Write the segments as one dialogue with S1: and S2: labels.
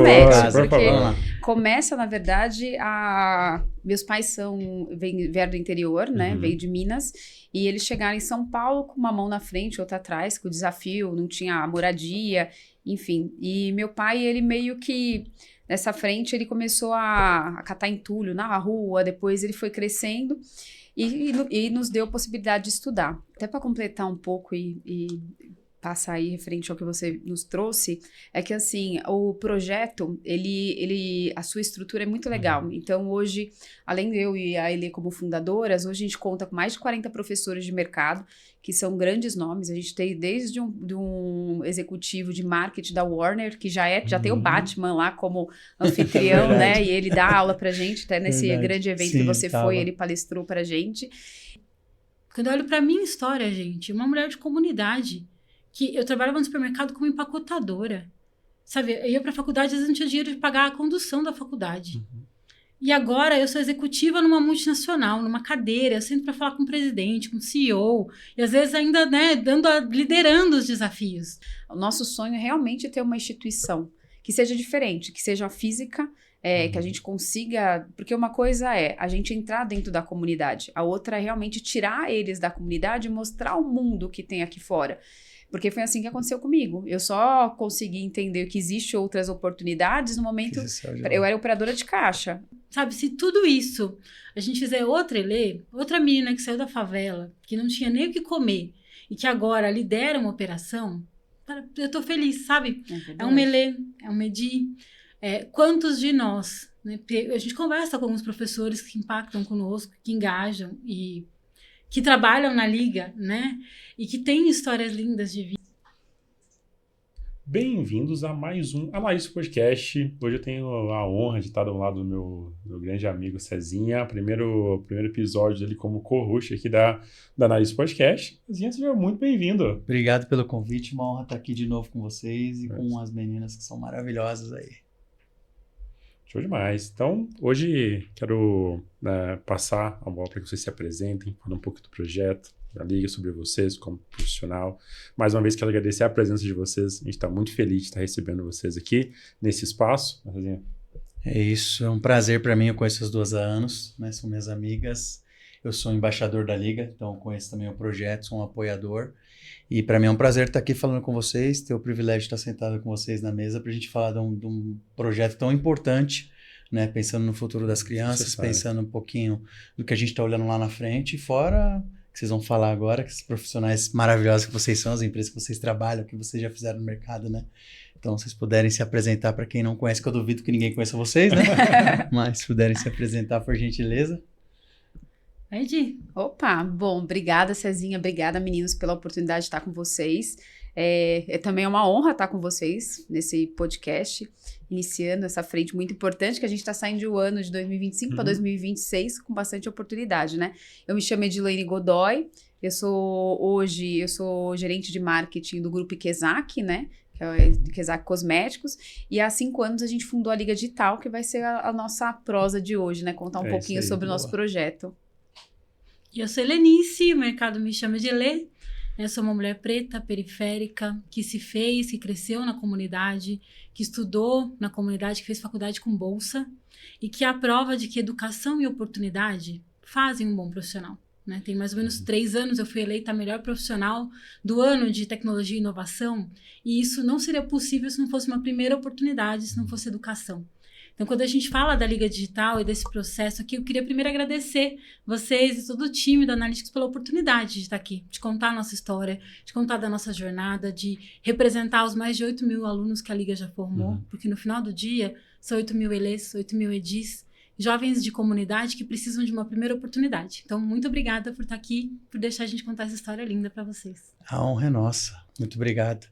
S1: Começa,
S2: Por
S1: porque
S2: favor.
S1: começa, na verdade, meus pais vieram do interior, né? Veio de Minas, e eles chegaram em São Paulo com uma mão na frente, outra atrás, com o desafio, não tinha moradia, enfim. E meu pai, ele meio que, nessa frente, ele começou a catar entulho na rua, depois ele foi crescendo e nos deu a possibilidade de estudar. Até para completar um pouco e passar aí referente ao que você nos trouxe, é que assim, o projeto, a sua estrutura é muito legal. Então hoje, além de eu e a Elê como fundadoras, hoje a gente conta com mais de 40 professores de mercado, que são grandes nomes. A gente tem desde um executivo de marketing da Warner, que já tem o Batman lá como anfitrião, né? E ele dá aula pra gente, até nesse grande evento que você foi, ele palestrou pra gente.
S3: Quando eu olho pra minha história, gente, uma mulher de comunidade, que eu trabalhava no supermercado como empacotadora, sabe? Eu ia pra faculdade, às vezes não tinha dinheiro de pagar a condução da faculdade. E agora eu sou executiva numa multinacional, numa cadeira, eu sento para falar com o presidente, com o CEO, e às vezes ainda, né, liderando os desafios.
S1: O nosso sonho é realmente ter uma instituição que seja diferente, que seja física, que a gente consiga... Porque uma coisa é a gente entrar dentro da comunidade, a outra é realmente tirar eles da comunidade e mostrar o mundo que tem aqui fora. Porque foi assim que aconteceu comigo. Eu só consegui entender que existem outras oportunidades no momento... Eu era operadora de caixa.
S3: Sabe, se tudo isso a gente fizer outra Elê, outra menina que saiu da favela, que não tinha nem o que comer, e que agora lidera uma operação, eu tô feliz, sabe? É um Elê, é um Medi. Quantos de nós, né? A gente conversa com alguns professores que impactam conosco, que engajam e que trabalham na Liga, né? E que têm histórias lindas de vida.
S2: Bem-vindos a mais um Analytics Podcast. Hoje eu tenho a honra de estar do lado do meu grande amigo Cezinha, primeiro episódio dele como co-host aqui da Analytics Podcast. Cezinha, seja muito bem-vindo.
S4: Obrigado pelo convite, uma honra estar aqui de novo com vocês e com as meninas que são maravilhosas aí.
S2: Show demais. Então, hoje quero passar a bola para que vocês se apresentem, falar um pouco do projeto, da Liga, sobre vocês como profissional. Mais uma vez, quero agradecer a presença de vocês. A gente está muito feliz de estar recebendo vocês aqui nesse espaço.
S4: É isso, é um prazer para mim. Eu conheço as duas há anos, né? São minhas amigas. Eu sou embaixador da Liga, então conheço também o projeto, sou um apoiador. E para mim é um prazer estar aqui falando com vocês, ter o privilégio de estar sentado com vocês na mesa para a gente falar de um projeto tão importante, né? Pensando no futuro das crianças, pensando um pouquinho do que a gente está olhando lá na frente, e fora que vocês vão falar agora, que esses profissionais maravilhosos que vocês são, as empresas que vocês trabalham, que vocês já fizeram no mercado, né? Então, se vocês puderem se apresentar para quem não conhece, que eu duvido que ninguém conheça vocês, né? Mas se puderem se apresentar, por gentileza.
S3: Edi.
S1: Opa, bom, obrigada Cezinha, obrigada meninos pela oportunidade de estar com vocês. Também é uma honra estar com vocês nesse podcast, iniciando essa frente muito importante, que a gente está saindo de um ano de 2025 para 2026 com bastante oportunidade, né? Eu me chamo Edilene Godoy, eu sou gerente de marketing do grupo Ikezak, né? Que é o Ikezak Cosméticos, e há 5 anos a gente fundou a Liga Digital, que vai ser a nossa prosa de hoje, né? Contar um pouquinho sobre o nosso projeto.
S3: E eu sou Helenice, o mercado me chama de Elê. Eu sou uma mulher preta, periférica, que se fez, que cresceu na comunidade, que estudou na comunidade, que fez faculdade com bolsa e que é a prova de que educação e oportunidade fazem um bom profissional, né? Tem mais ou menos 3 anos eu fui eleita a melhor profissional do ano de tecnologia e inovação, e isso não seria possível se não fosse uma primeira oportunidade, se não fosse educação. Então, quando a gente fala da Liga Digital e desse processo aqui, eu queria primeiro agradecer vocês e todo o time da Analytics pela oportunidade de estar aqui, de contar a nossa história, de contar da nossa jornada, de representar os mais de 8 mil alunos que a Liga já formou, porque no final do dia são 8 mil Elês, 8 mil Edis, jovens de comunidade que precisam de uma primeira oportunidade. Então, muito obrigada por estar aqui, por deixar a gente contar essa história linda para vocês.
S4: A honra é nossa. Muito obrigado.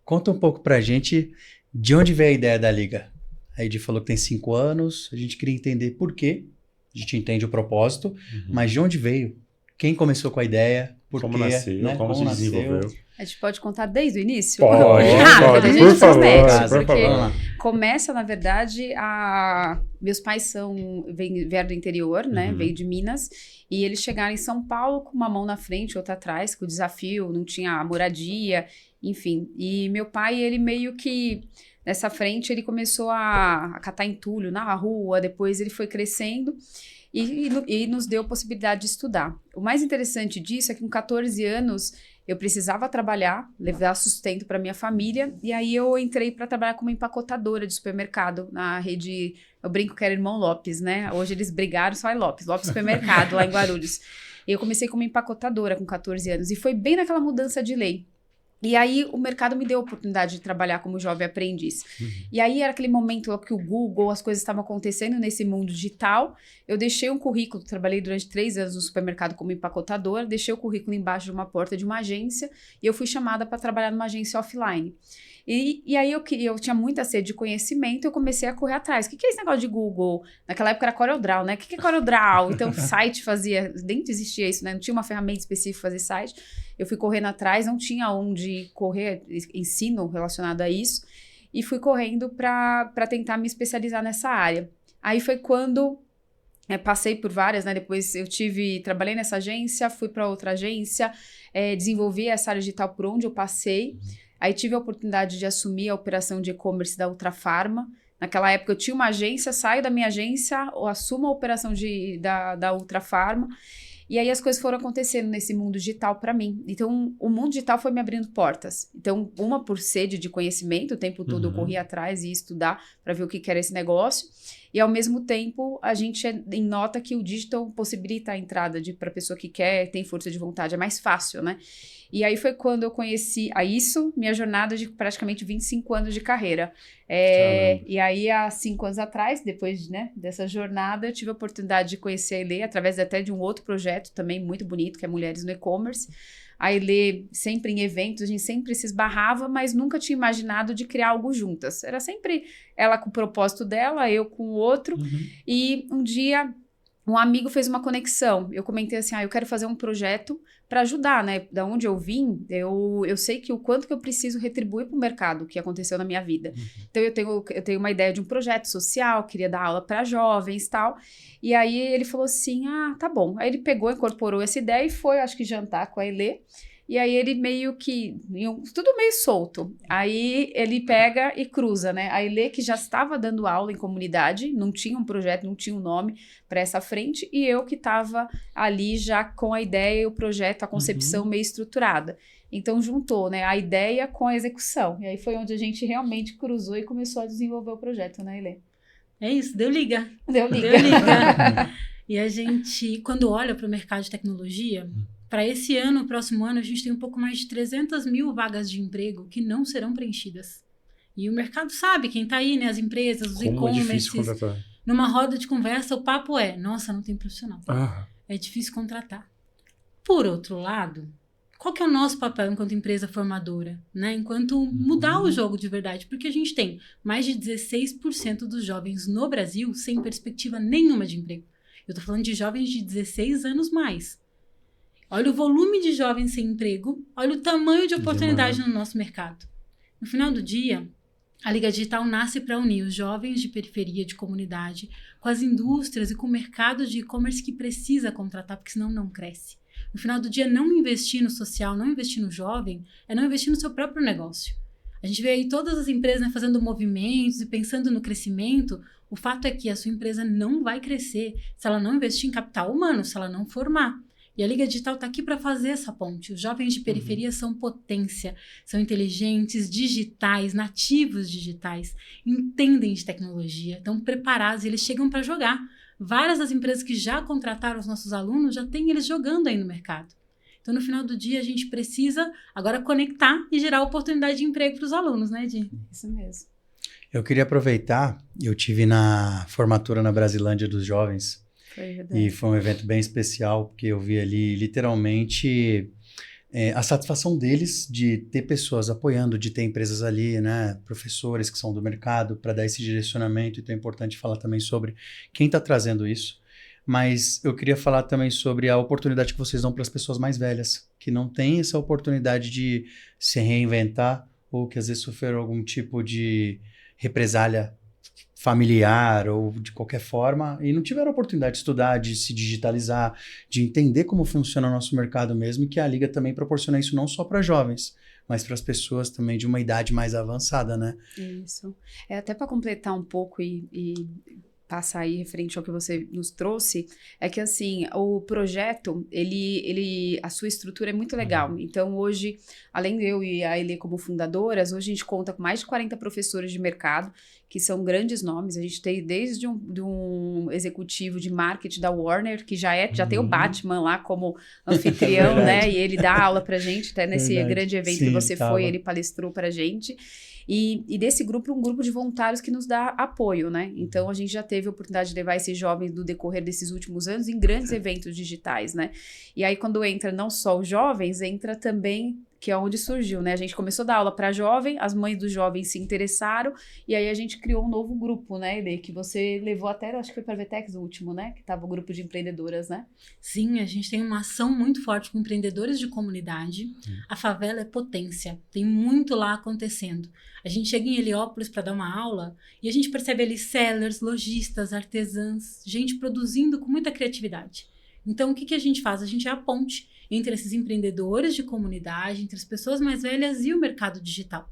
S4: Conta um pouco pra gente de onde veio a ideia da Liga. A Edi falou que tem 5 anos, a gente queria entender por quê, a gente entende o propósito, mas de onde veio? Quem começou com a ideia? Por
S2: como
S4: quê?
S2: nasceu,
S4: né?
S2: como se desenvolveu?
S1: A gente pode contar desde o início?
S2: Pode,
S1: por favor,
S4: porque
S1: começa, na verdade, meus pais vieram do interior, né? Veio de Minas, e eles chegaram em São Paulo com uma mão na frente, outra atrás, com o desafio, não tinha moradia, enfim. E meu pai, ele meio que... nessa frente ele começou a catar entulho na rua, depois ele foi crescendo e nos deu a possibilidade de estudar. O mais interessante disso é que com 14 anos eu precisava trabalhar, levar sustento para minha família, e aí eu entrei para trabalhar como empacotadora de supermercado na rede, eu brinco que era Irmão Lopes, né? Hoje eles brigaram, só é Lopes Supermercado, lá em Guarulhos. E eu comecei como empacotadora com 14 anos, e foi bem naquela mudança de lei. E aí o mercado me deu a oportunidade de trabalhar como jovem aprendiz. E aí era aquele momento que o Google, as coisas estavam acontecendo nesse mundo digital. Eu deixei um currículo, trabalhei durante 3 anos no supermercado como empacotadora, deixei o currículo embaixo de uma porta de uma agência e eu fui chamada para trabalhar numa agência offline. E aí eu tinha muita sede de conhecimento, eu comecei a correr atrás. O que é esse negócio de Google? Naquela época era CorelDRAW, né? O que é CorelDRAW? Então, site fazia... Nem existia isso, né? Não tinha uma ferramenta específica para fazer site. Eu fui correndo atrás, não tinha onde correr, ensino relacionado a isso. E fui correndo para tentar me especializar nessa área. Aí foi quando... passei por várias, né? Depois trabalhei nessa agência, fui para outra agência, desenvolvi essa área digital por onde eu passei. Aí tive a oportunidade de assumir a operação de e-commerce da Ultrafarma. Naquela época eu tinha uma agência, saio da minha agência, assumo a operação da Ultrafarma. E aí as coisas foram acontecendo nesse mundo digital para mim. Então o mundo digital foi me abrindo portas. Então uma por sede de conhecimento, o tempo todo eu corria atrás e ia estudar para ver o que era esse negócio. E ao mesmo tempo a gente nota que o digital possibilita a entrada para a pessoa que quer, tem força de vontade, é mais fácil, né? E aí foi quando eu conheci minha jornada de praticamente 25 anos de carreira. E aí, há 5 anos atrás, depois dessa jornada, eu tive a oportunidade de conhecer a Elê, através até de um outro projeto também muito bonito, que é Mulheres no E-Commerce. A Elê, sempre em eventos, a gente sempre se esbarrava, mas nunca tinha imaginado de criar algo juntas. Era sempre ela com o propósito dela, eu com o outro. E um dia... um amigo fez uma conexão. Eu comentei assim, eu quero fazer um projeto para ajudar, né? Da onde eu vim, eu sei que o quanto que eu preciso retribuir para o mercado, o que aconteceu na minha vida. Então, eu tenho uma ideia de um projeto social, queria dar aula para jovens e tal. E aí, ele falou assim, tá bom. Aí, ele pegou, incorporou essa ideia e foi, acho que, jantar com a Elê. E aí ele meio que... tudo meio solto. Aí ele pega e cruza, né? A Elê, que já estava dando aula em comunidade, não tinha um projeto, não tinha um nome para essa frente, e eu que estava ali já com a ideia e o projeto, a concepção meio estruturada. Então juntou, né, a ideia com a execução. E aí foi onde a gente realmente cruzou e começou a desenvolver o projeto, né, Elê?
S3: É isso, deu liga.
S1: Deu liga.
S3: E a gente, quando olha para o mercado de tecnologia... Para esse ano, próximo ano, a gente tem um pouco mais de 300 mil vagas de emprego que não serão preenchidas. E o mercado sabe, quem está aí, né? As empresas, os e-commerces. Numa roda de conversa, o papo é, nossa, não tem profissional. É difícil contratar. Por outro lado, qual que é o nosso papel enquanto empresa formadora? Né? Enquanto mudar o jogo de verdade. Porque a gente tem mais de 16% dos jovens no Brasil sem perspectiva nenhuma de emprego. Eu estou falando de jovens de 16 anos mais. Olha o volume de jovens sem emprego, olha o tamanho de oportunidade no nosso mercado. No final do dia, a Liga Digital nasce para unir os jovens de periferia, de comunidade, com as indústrias e com o mercado de e-commerce que precisa contratar, porque senão não cresce. No final do dia, não investir no social, não investir no jovem, é não investir no seu próprio negócio. A gente vê aí todas as empresas fazendo movimentos e pensando no crescimento. O fato é que a sua empresa não vai crescer se ela não investir em capital humano, se ela não formar. E a Liga Digital está aqui para fazer essa ponte. Os jovens de periferia são potência, são inteligentes, digitais, nativos digitais, entendem de tecnologia, estão preparados e eles chegam para jogar. Várias das empresas que já contrataram os nossos alunos já têm eles jogando aí no mercado. Então, no final do dia, a gente precisa agora conectar e gerar oportunidade de emprego para os alunos, né, Di?
S1: Isso mesmo.
S4: Eu queria aproveitar, eu tive na formatura na Brasilândia dos Jovens, e foi um evento bem especial, porque eu vi ali literalmente a satisfação deles de ter pessoas apoiando, de ter empresas ali, né, professores que são do mercado, para dar esse direcionamento. Então é importante falar também sobre quem está trazendo isso. Mas eu queria falar também sobre a oportunidade que vocês dão para as pessoas mais velhas, que não têm essa oportunidade de se reinventar ou que às vezes sofreram algum tipo de represália familiar ou de qualquer forma e não tiveram a oportunidade de estudar, de se digitalizar, de entender como funciona o nosso mercado mesmo, e que a Liga também proporciona isso não só para jovens, mas para as pessoas também de uma idade mais avançada, né?
S1: Isso. Até para completar um pouco e passar aí referente ao que você nos trouxe, é que assim, o projeto, a sua estrutura é muito legal. Então hoje, além de eu e a Elê como fundadoras, hoje a gente conta com mais de 40 professores de mercado, que são grandes nomes. A gente tem desde um executivo de marketing da Warner, que já tem o Batman lá como anfitrião, né? E ele dá aula pra gente, até nesse grande evento que você foi, ele palestrou pra gente. E desse grupo, um grupo de voluntários que nos dá apoio, né? Então, a gente já teve a oportunidade de levar esses jovens no decorrer desses últimos anos em grandes eventos digitais, né? E aí, quando entra não só os jovens, entra também, que é onde surgiu, né? A gente começou a dar aula para jovem, as mães dos jovens se interessaram, e aí a gente criou um novo grupo, né, Elê? Que você levou até, acho que foi para a Vetex o último, né? Que tava o grupo de empreendedoras, né?
S3: Sim, a gente tem uma ação muito forte com empreendedores de comunidade. A favela é potência, tem muito lá acontecendo. A gente chega em Heliópolis para dar uma aula e a gente percebe ali sellers, lojistas, artesãs, gente produzindo com muita criatividade. Então, o que a gente faz? A gente é a ponte entre esses empreendedores de comunidade, entre as pessoas mais velhas e o mercado digital.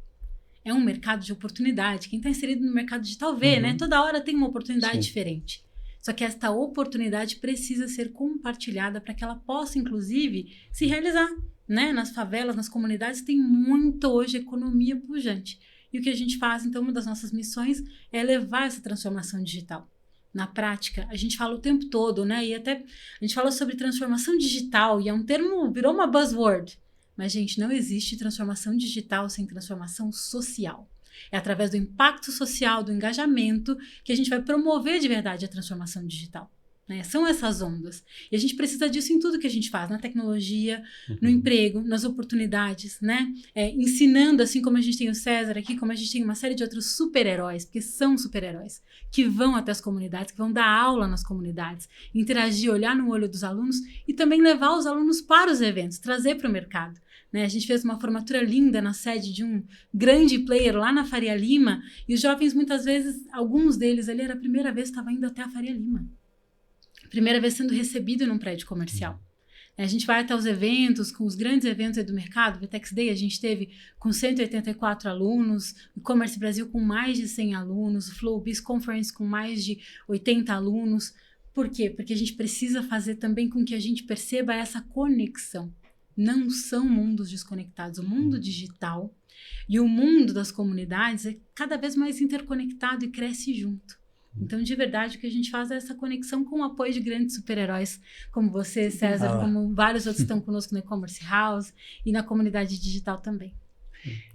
S3: É um mercado de oportunidade. Quem está inserido no mercado digital vê, né? Toda hora tem uma oportunidade diferente. Só que esta oportunidade precisa ser compartilhada para que ela possa, inclusive, se realizar, né? Nas favelas, nas comunidades, tem muito hoje economia pujante. E o que a gente faz, então, uma das nossas missões é levar essa transformação digital. Na prática, a gente fala o tempo todo, né? E até a gente fala sobre transformação digital e é um termo, virou uma buzzword. Mas, gente, não existe transformação digital sem transformação social. É através do impacto social, do engajamento, que a gente vai promover de verdade a transformação digital. Né? São essas ondas. E a gente precisa disso em tudo que a gente faz, na tecnologia, no emprego, nas oportunidades, né? Ensinando, assim como a gente tem o César aqui, como a gente tem uma série de outros super-heróis, porque são super-heróis, que vão até as comunidades, que vão dar aula nas comunidades, interagir, olhar no olho dos alunos e também levar os alunos para os eventos, trazer para o mercado. Né? A gente fez uma formatura linda na sede de um grande player lá na Faria Lima e os jovens, muitas vezes, alguns deles ali, era a primeira vez que estava indo até a Faria Lima. Primeira vez sendo recebido num prédio comercial. A gente vai até os eventos, com os grandes eventos aí do mercado, Vetex Day a gente teve com 184 alunos, o E-Commerce Brasil com mais de 100 alunos, o Flow Biz Conference com mais de 80 alunos. Por quê? Porque a gente precisa fazer também com que a gente perceba essa conexão. Não são mundos desconectados. O mundo digital e o mundo das comunidades é cada vez mais interconectado e cresce junto. Então, de verdade, o que a gente faz é essa conexão com o apoio de grandes super-heróis, como você, César, como vários outros estão conosco no E-Commerce House e na comunidade digital também.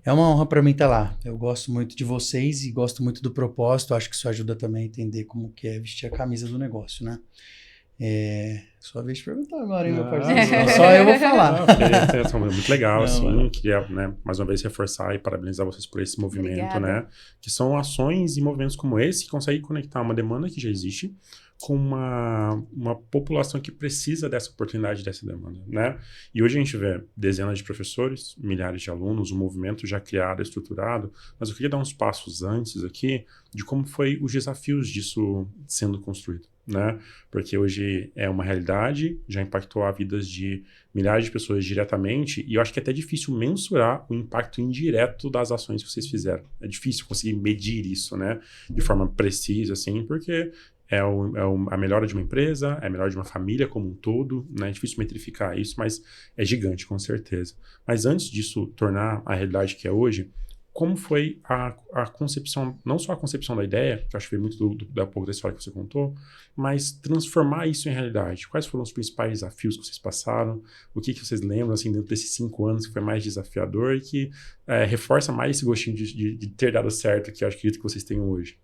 S4: É uma honra para mim estar lá. Eu gosto muito de vocês e gosto muito do propósito. Acho que isso ajuda também a entender como que é vestir a camisa do negócio, né? Sua vez de perguntar agora, hein, meu parceiro? Só eu vou falar.
S2: Não, é muito legal, assim, queria, né, mais uma vez reforçar e parabenizar vocês por esse movimento,
S1: Obrigada.
S2: né, que são ações e movimentos como esse que conseguem conectar uma demanda que já existe com uma população que precisa dessa oportunidade, dessa demanda, né? E hoje a gente vê dezenas de professores, milhares de alunos, um movimento já criado, estruturado, mas eu queria dar uns passos antes aqui de como foi os desafios disso sendo construído, né? Porque hoje é uma realidade, já impactou a vidas de milhares de pessoas diretamente, e eu acho que é até difícil mensurar o impacto indireto das ações que vocês fizeram. É difícil conseguir medir isso, né? De forma precisa, assim, porque a melhora de uma empresa, é a melhora de uma família como um todo, né? É difícil metrificar isso, mas é gigante, com certeza. Mas antes disso tornar a realidade que é hoje, como foi a concepção, não só a concepção da ideia, que eu acho que foi muito da pouco da história que você contou, mas transformar isso em realidade. Quais foram os principais desafios que vocês passaram? O que vocês lembram, assim, dentro desses 5 anos que foi mais desafiador e que reforça mais esse gostinho de ter dado certo que eu acredito que vocês tenham hoje?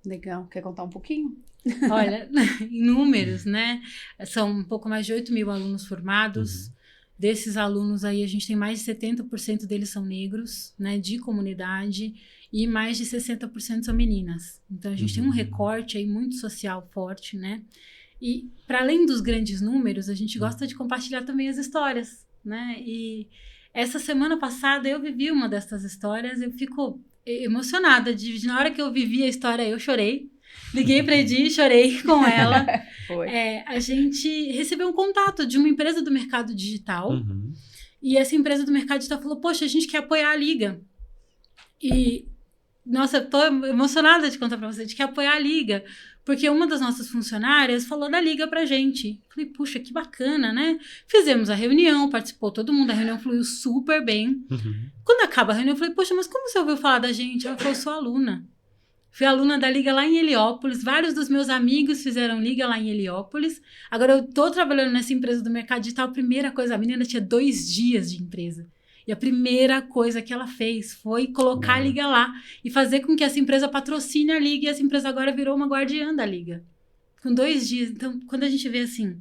S1: Legal. Quer contar um pouquinho?
S3: Olha, em números, né? São um pouco mais de 8 mil alunos formados. Desses alunos aí, a gente tem mais de 70% deles são negros, né? De comunidade. E mais de 60% são meninas. Então, a gente tem um recorte aí muito social forte, né? E, para além dos grandes números, a gente gosta de compartilhar também as histórias, né? E essa semana passada, eu vivi uma dessas histórias. Eu fico emocionada. Na hora que eu vivi a história, eu chorei. Liguei para a Edi, chorei com ela.
S1: Foi.
S3: A gente recebeu um contato de uma empresa do mercado digital E essa empresa do mercado digital falou, poxa, a gente quer apoiar a Liga. E, nossa, eu tô emocionada de contar para você, a gente quer apoiar a Liga. Porque uma das nossas funcionárias falou da Liga pra gente. Falei, puxa, que bacana, né? Fizemos a reunião, participou todo mundo, a reunião fluiu super bem. Quando acaba a reunião, eu falei, poxa, mas como você ouviu falar da gente? Ela falou, eu sou aluna. Fui aluna da Liga lá em Heliópolis. Vários dos meus amigos fizeram Liga lá em Heliópolis. Agora eu tô trabalhando nessa empresa do mercado digital. A primeira coisa, a menina tinha 2 dias de empresa. E a primeira coisa que ela fez foi colocar a Liga lá e fazer com que essa empresa patrocine a Liga. E essa empresa agora virou uma guardiã da Liga. Com 2 dias. Então, quando a gente vê assim,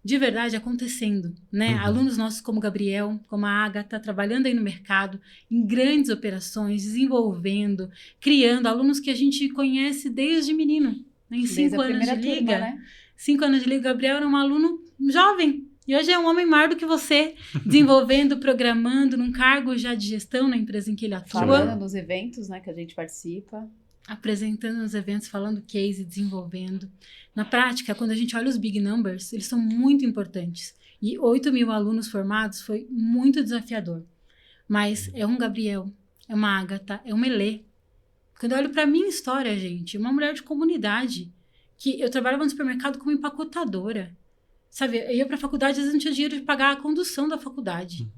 S3: de verdade acontecendo, né? Alunos nossos como o Gabriel, como a Agatha, trabalhando aí no mercado, em grandes operações, desenvolvendo, criando. Alunos que a gente conhece desde menino. Né? Em 5 anos de Liga. Turma, né? 5 anos de Liga, o Gabriel era um aluno jovem. E hoje é um homem maior do que você, desenvolvendo, programando, num cargo já de gestão na empresa em que ele atua.
S1: Falando nos eventos, né, que a gente participa.
S3: Apresentando nos eventos, falando case, desenvolvendo. Na prática, quando a gente olha os big numbers, eles são muito importantes. E 8.000 alunos formados foi muito desafiador. Mas é um Gabriel, é uma Agatha, é uma Elê. Quando eu olho para a minha história, gente, uma mulher de comunidade, que eu trabalhava no supermercado como empacotadora. Sabe, eu ia para a faculdade, às vezes não tinha dinheiro de pagar a condução da faculdade.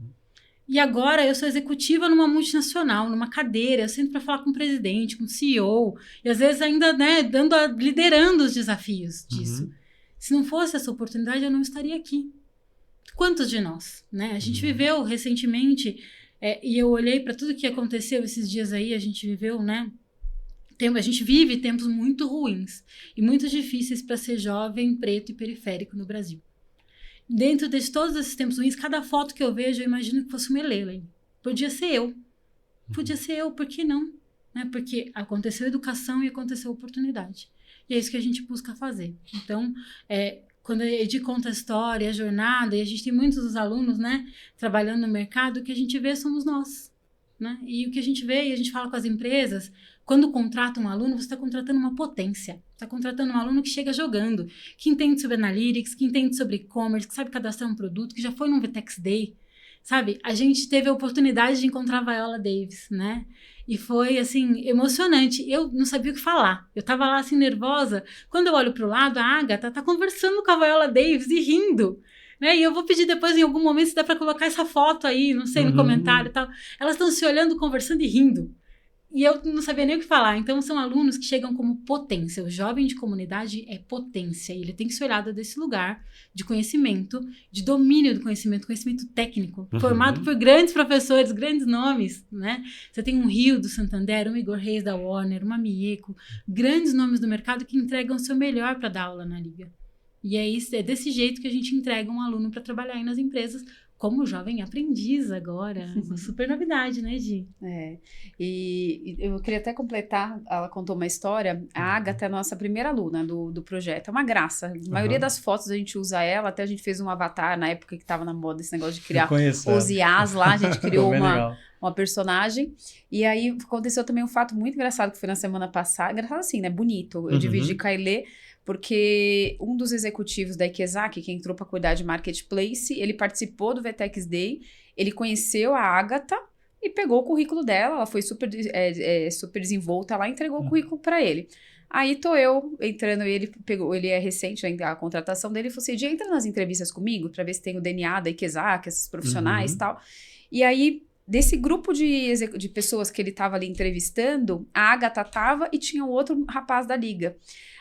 S3: E agora eu sou executiva numa multinacional, numa cadeira, eu sento para falar com o presidente, com o CEO, e às vezes ainda, né, liderando os desafios disso. Se não fosse essa oportunidade, eu não estaria aqui. Quantos de nós, né? A gente viveu recentemente, e eu olhei para tudo que aconteceu esses dias aí, a gente viveu, né? A gente vive tempos muito ruins e muito difíceis para ser jovem, preto e periférico no Brasil. Dentro de todos esses tempos ruins, cada foto que eu vejo, eu imagino que fosse uma Helena. Podia ser eu. Podia ser eu, por que não? Né? Porque aconteceu educação e aconteceu oportunidade. E é isso que a gente busca fazer. Então, quando a Edi conta a história, a jornada, e a gente tem muitos dos alunos, né, trabalhando no mercado, o que a gente vê somos nós. Né? E o que a gente vê, e a gente fala com as empresas, quando contrata um aluno, você está contratando uma potência. Está contratando um aluno que chega jogando, que entende sobre analytics, que entende sobre e-commerce, que sabe cadastrar um produto, que já foi num VTEX Day. Sabe? A gente teve a oportunidade de encontrar a Viola Davis, né? E foi, assim, emocionante. Eu não sabia o que falar. Eu estava lá, assim, nervosa. Quando eu olho para o lado, a Agatha está conversando com a Viola Davis e rindo. Né? E eu vou pedir depois, em algum momento, se dá para colocar essa foto aí, não sei, no comentário e tal. Elas estão se olhando, conversando e rindo. E eu não sabia nem o que falar. Então, são alunos que chegam como potência. O jovem de comunidade é potência. E ele tem que ser olhado desse lugar de conhecimento, de domínio do conhecimento técnico, formado por grandes professores, grandes nomes, né? Você tem um Rio do Santander, um Igor Reis da Warner, uma Mieco, grandes nomes do mercado que entregam o seu melhor para dar aula na Liga. E é desse jeito que a gente entrega um aluno para trabalhar aí nas empresas, como jovem aprendiz agora. Uma super novidade, né, Gi?
S1: E eu queria até completar, ela contou uma história, a Agatha é a nossa primeira aluna do projeto, é uma graça. A maioria das fotos a gente usa ela, até a gente fez um avatar na época que estava na moda esse negócio de criar os IAs lá, a gente criou uma personagem. E aí aconteceu também um fato muito engraçado que foi na semana passada, engraçado assim, né, bonito, eu dividi com a Ilê, porque um dos executivos da Ikezaki, que entrou para cuidar de marketplace, ele participou do VTEX Day, ele conheceu a Agatha e pegou o currículo dela, ela foi super desenvolta lá, entregou o currículo para ele. Aí tô eu entrando, ele é recente, a contratação dele, falou assim, entra nas entrevistas comigo para ver se tem o DNA da Ikezaki, esses profissionais e tal. E aí, desse grupo de pessoas que ele estava ali entrevistando, a Agatha estava e tinha um outro rapaz da Liga.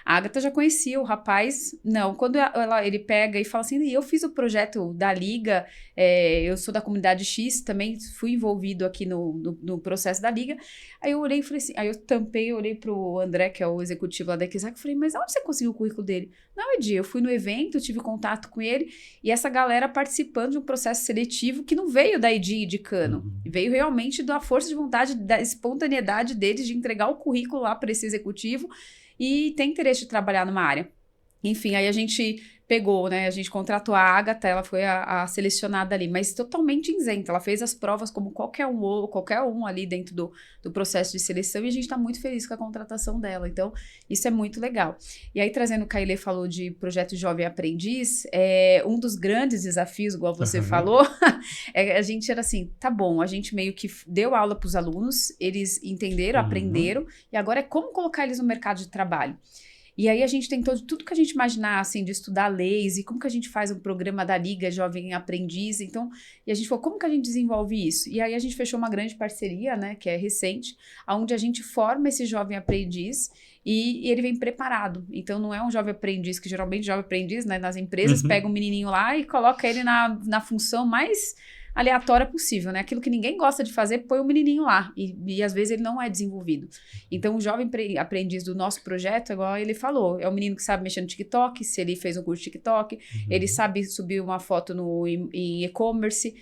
S1: A Agatha já conhecia o rapaz, não, quando ele pega e fala assim, eu fiz o projeto da Liga, eu sou da comunidade X, também fui envolvido aqui no processo da Liga, aí eu olhei e falei assim, aí eu tampei, olhei pro André, que é o executivo lá da Ikezaki, e falei, mas onde você conseguiu o currículo dele? Não, Edi, eu fui no evento, tive contato com ele, e essa galera participando de um processo seletivo que não veio da Edi indicando, veio realmente da força de vontade, da espontaneidade deles de entregar o currículo lá para esse executivo, e tem interesse de trabalhar numa área. Enfim, aí a gente pegou, né? A gente contratou a Agatha, ela foi a selecionada ali, mas totalmente isenta. Ela fez as provas como qualquer um ali dentro do processo de seleção e a gente está muito feliz com a contratação dela. Então, isso é muito legal. E aí, trazendo o que a Ailê falou de projeto Jovem Aprendiz, um dos grandes desafios, igual você falou, a gente era assim, tá bom, a gente meio que deu aula para os alunos, eles entenderam, aprenderam, e agora é como colocar eles no mercado de trabalho. E aí a gente tentou tudo que a gente imaginar, assim, de estudar leis e como que a gente faz um programa da Liga Jovem Aprendiz. Então, e a gente falou, como que a gente desenvolve isso? E aí a gente fechou uma grande parceria, né, que é recente, onde a gente forma esse jovem aprendiz e ele vem preparado. Então, não é um jovem aprendiz, que geralmente jovem aprendiz, né, nas empresas, pega um menininho lá e coloca ele na função mais aleatória possível, né? Aquilo que ninguém gosta de fazer, põe o menininho lá. E às vezes ele não é desenvolvido. Então, o jovem aprendiz do nosso projeto, igual ele falou, é o menino que sabe mexer no TikTok, se ele fez um curso de TikTok, ele sabe subir uma foto em e-commerce,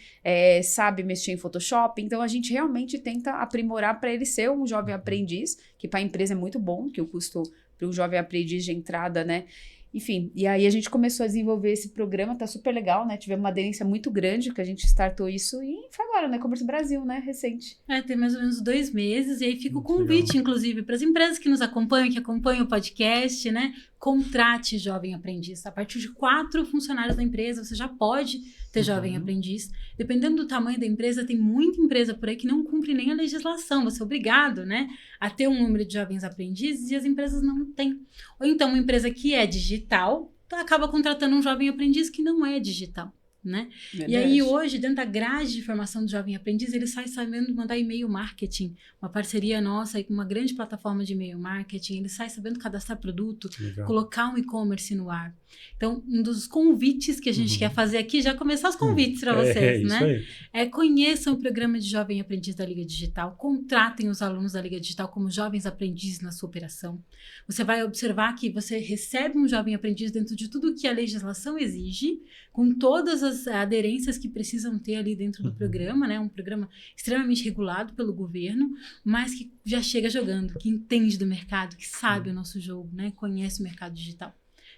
S1: sabe mexer em Photoshop. Então, a gente realmente tenta aprimorar para ele ser um jovem aprendiz, que para a empresa é muito bom, que o custo para um jovem aprendiz de entrada, né? Enfim, e aí a gente começou a desenvolver esse programa, tá super legal, né? Tivemos uma aderência muito grande, que a gente startou isso e foi agora, né? E-commerce Brasil, né? Recente.
S3: Tem mais ou menos 2 meses, e aí fica o convite, inclusive, para as empresas que nos acompanham, que acompanham o podcast, né? Contrate Jovem Aprendiz. A partir de 4 funcionários da empresa, você já pode ter Jovem Aprendiz. Dependendo do tamanho da empresa, tem muita empresa por aí que não cumpre nem a legislação. Você é obrigado, né, a ter um número de jovens aprendizes e as empresas não têm. Ou então, uma empresa que é digital, acaba contratando um jovem aprendiz que não é digital, né? E aí hoje, dentro da grade de formação do jovem aprendiz, ele sai sabendo mandar e-mail marketing, uma parceria nossa aí com uma grande plataforma de e-mail marketing, ele sai sabendo cadastrar produto, colocar um e-commerce no ar. Então, um dos convites que a gente quer fazer aqui, já começar os convites para vocês, né? Conheçam o programa de Jovem Aprendiz da Liga Digital, contratem os alunos da Liga Digital como jovens aprendizes na sua operação. Você vai observar que você recebe um jovem aprendiz dentro de tudo que a legislação exige, com todas as aderências que precisam ter ali dentro do programa, né? Um programa extremamente regulado pelo governo, mas que já chega jogando, que entende do mercado, que sabe o nosso jogo, né? Conhece o mercado digital.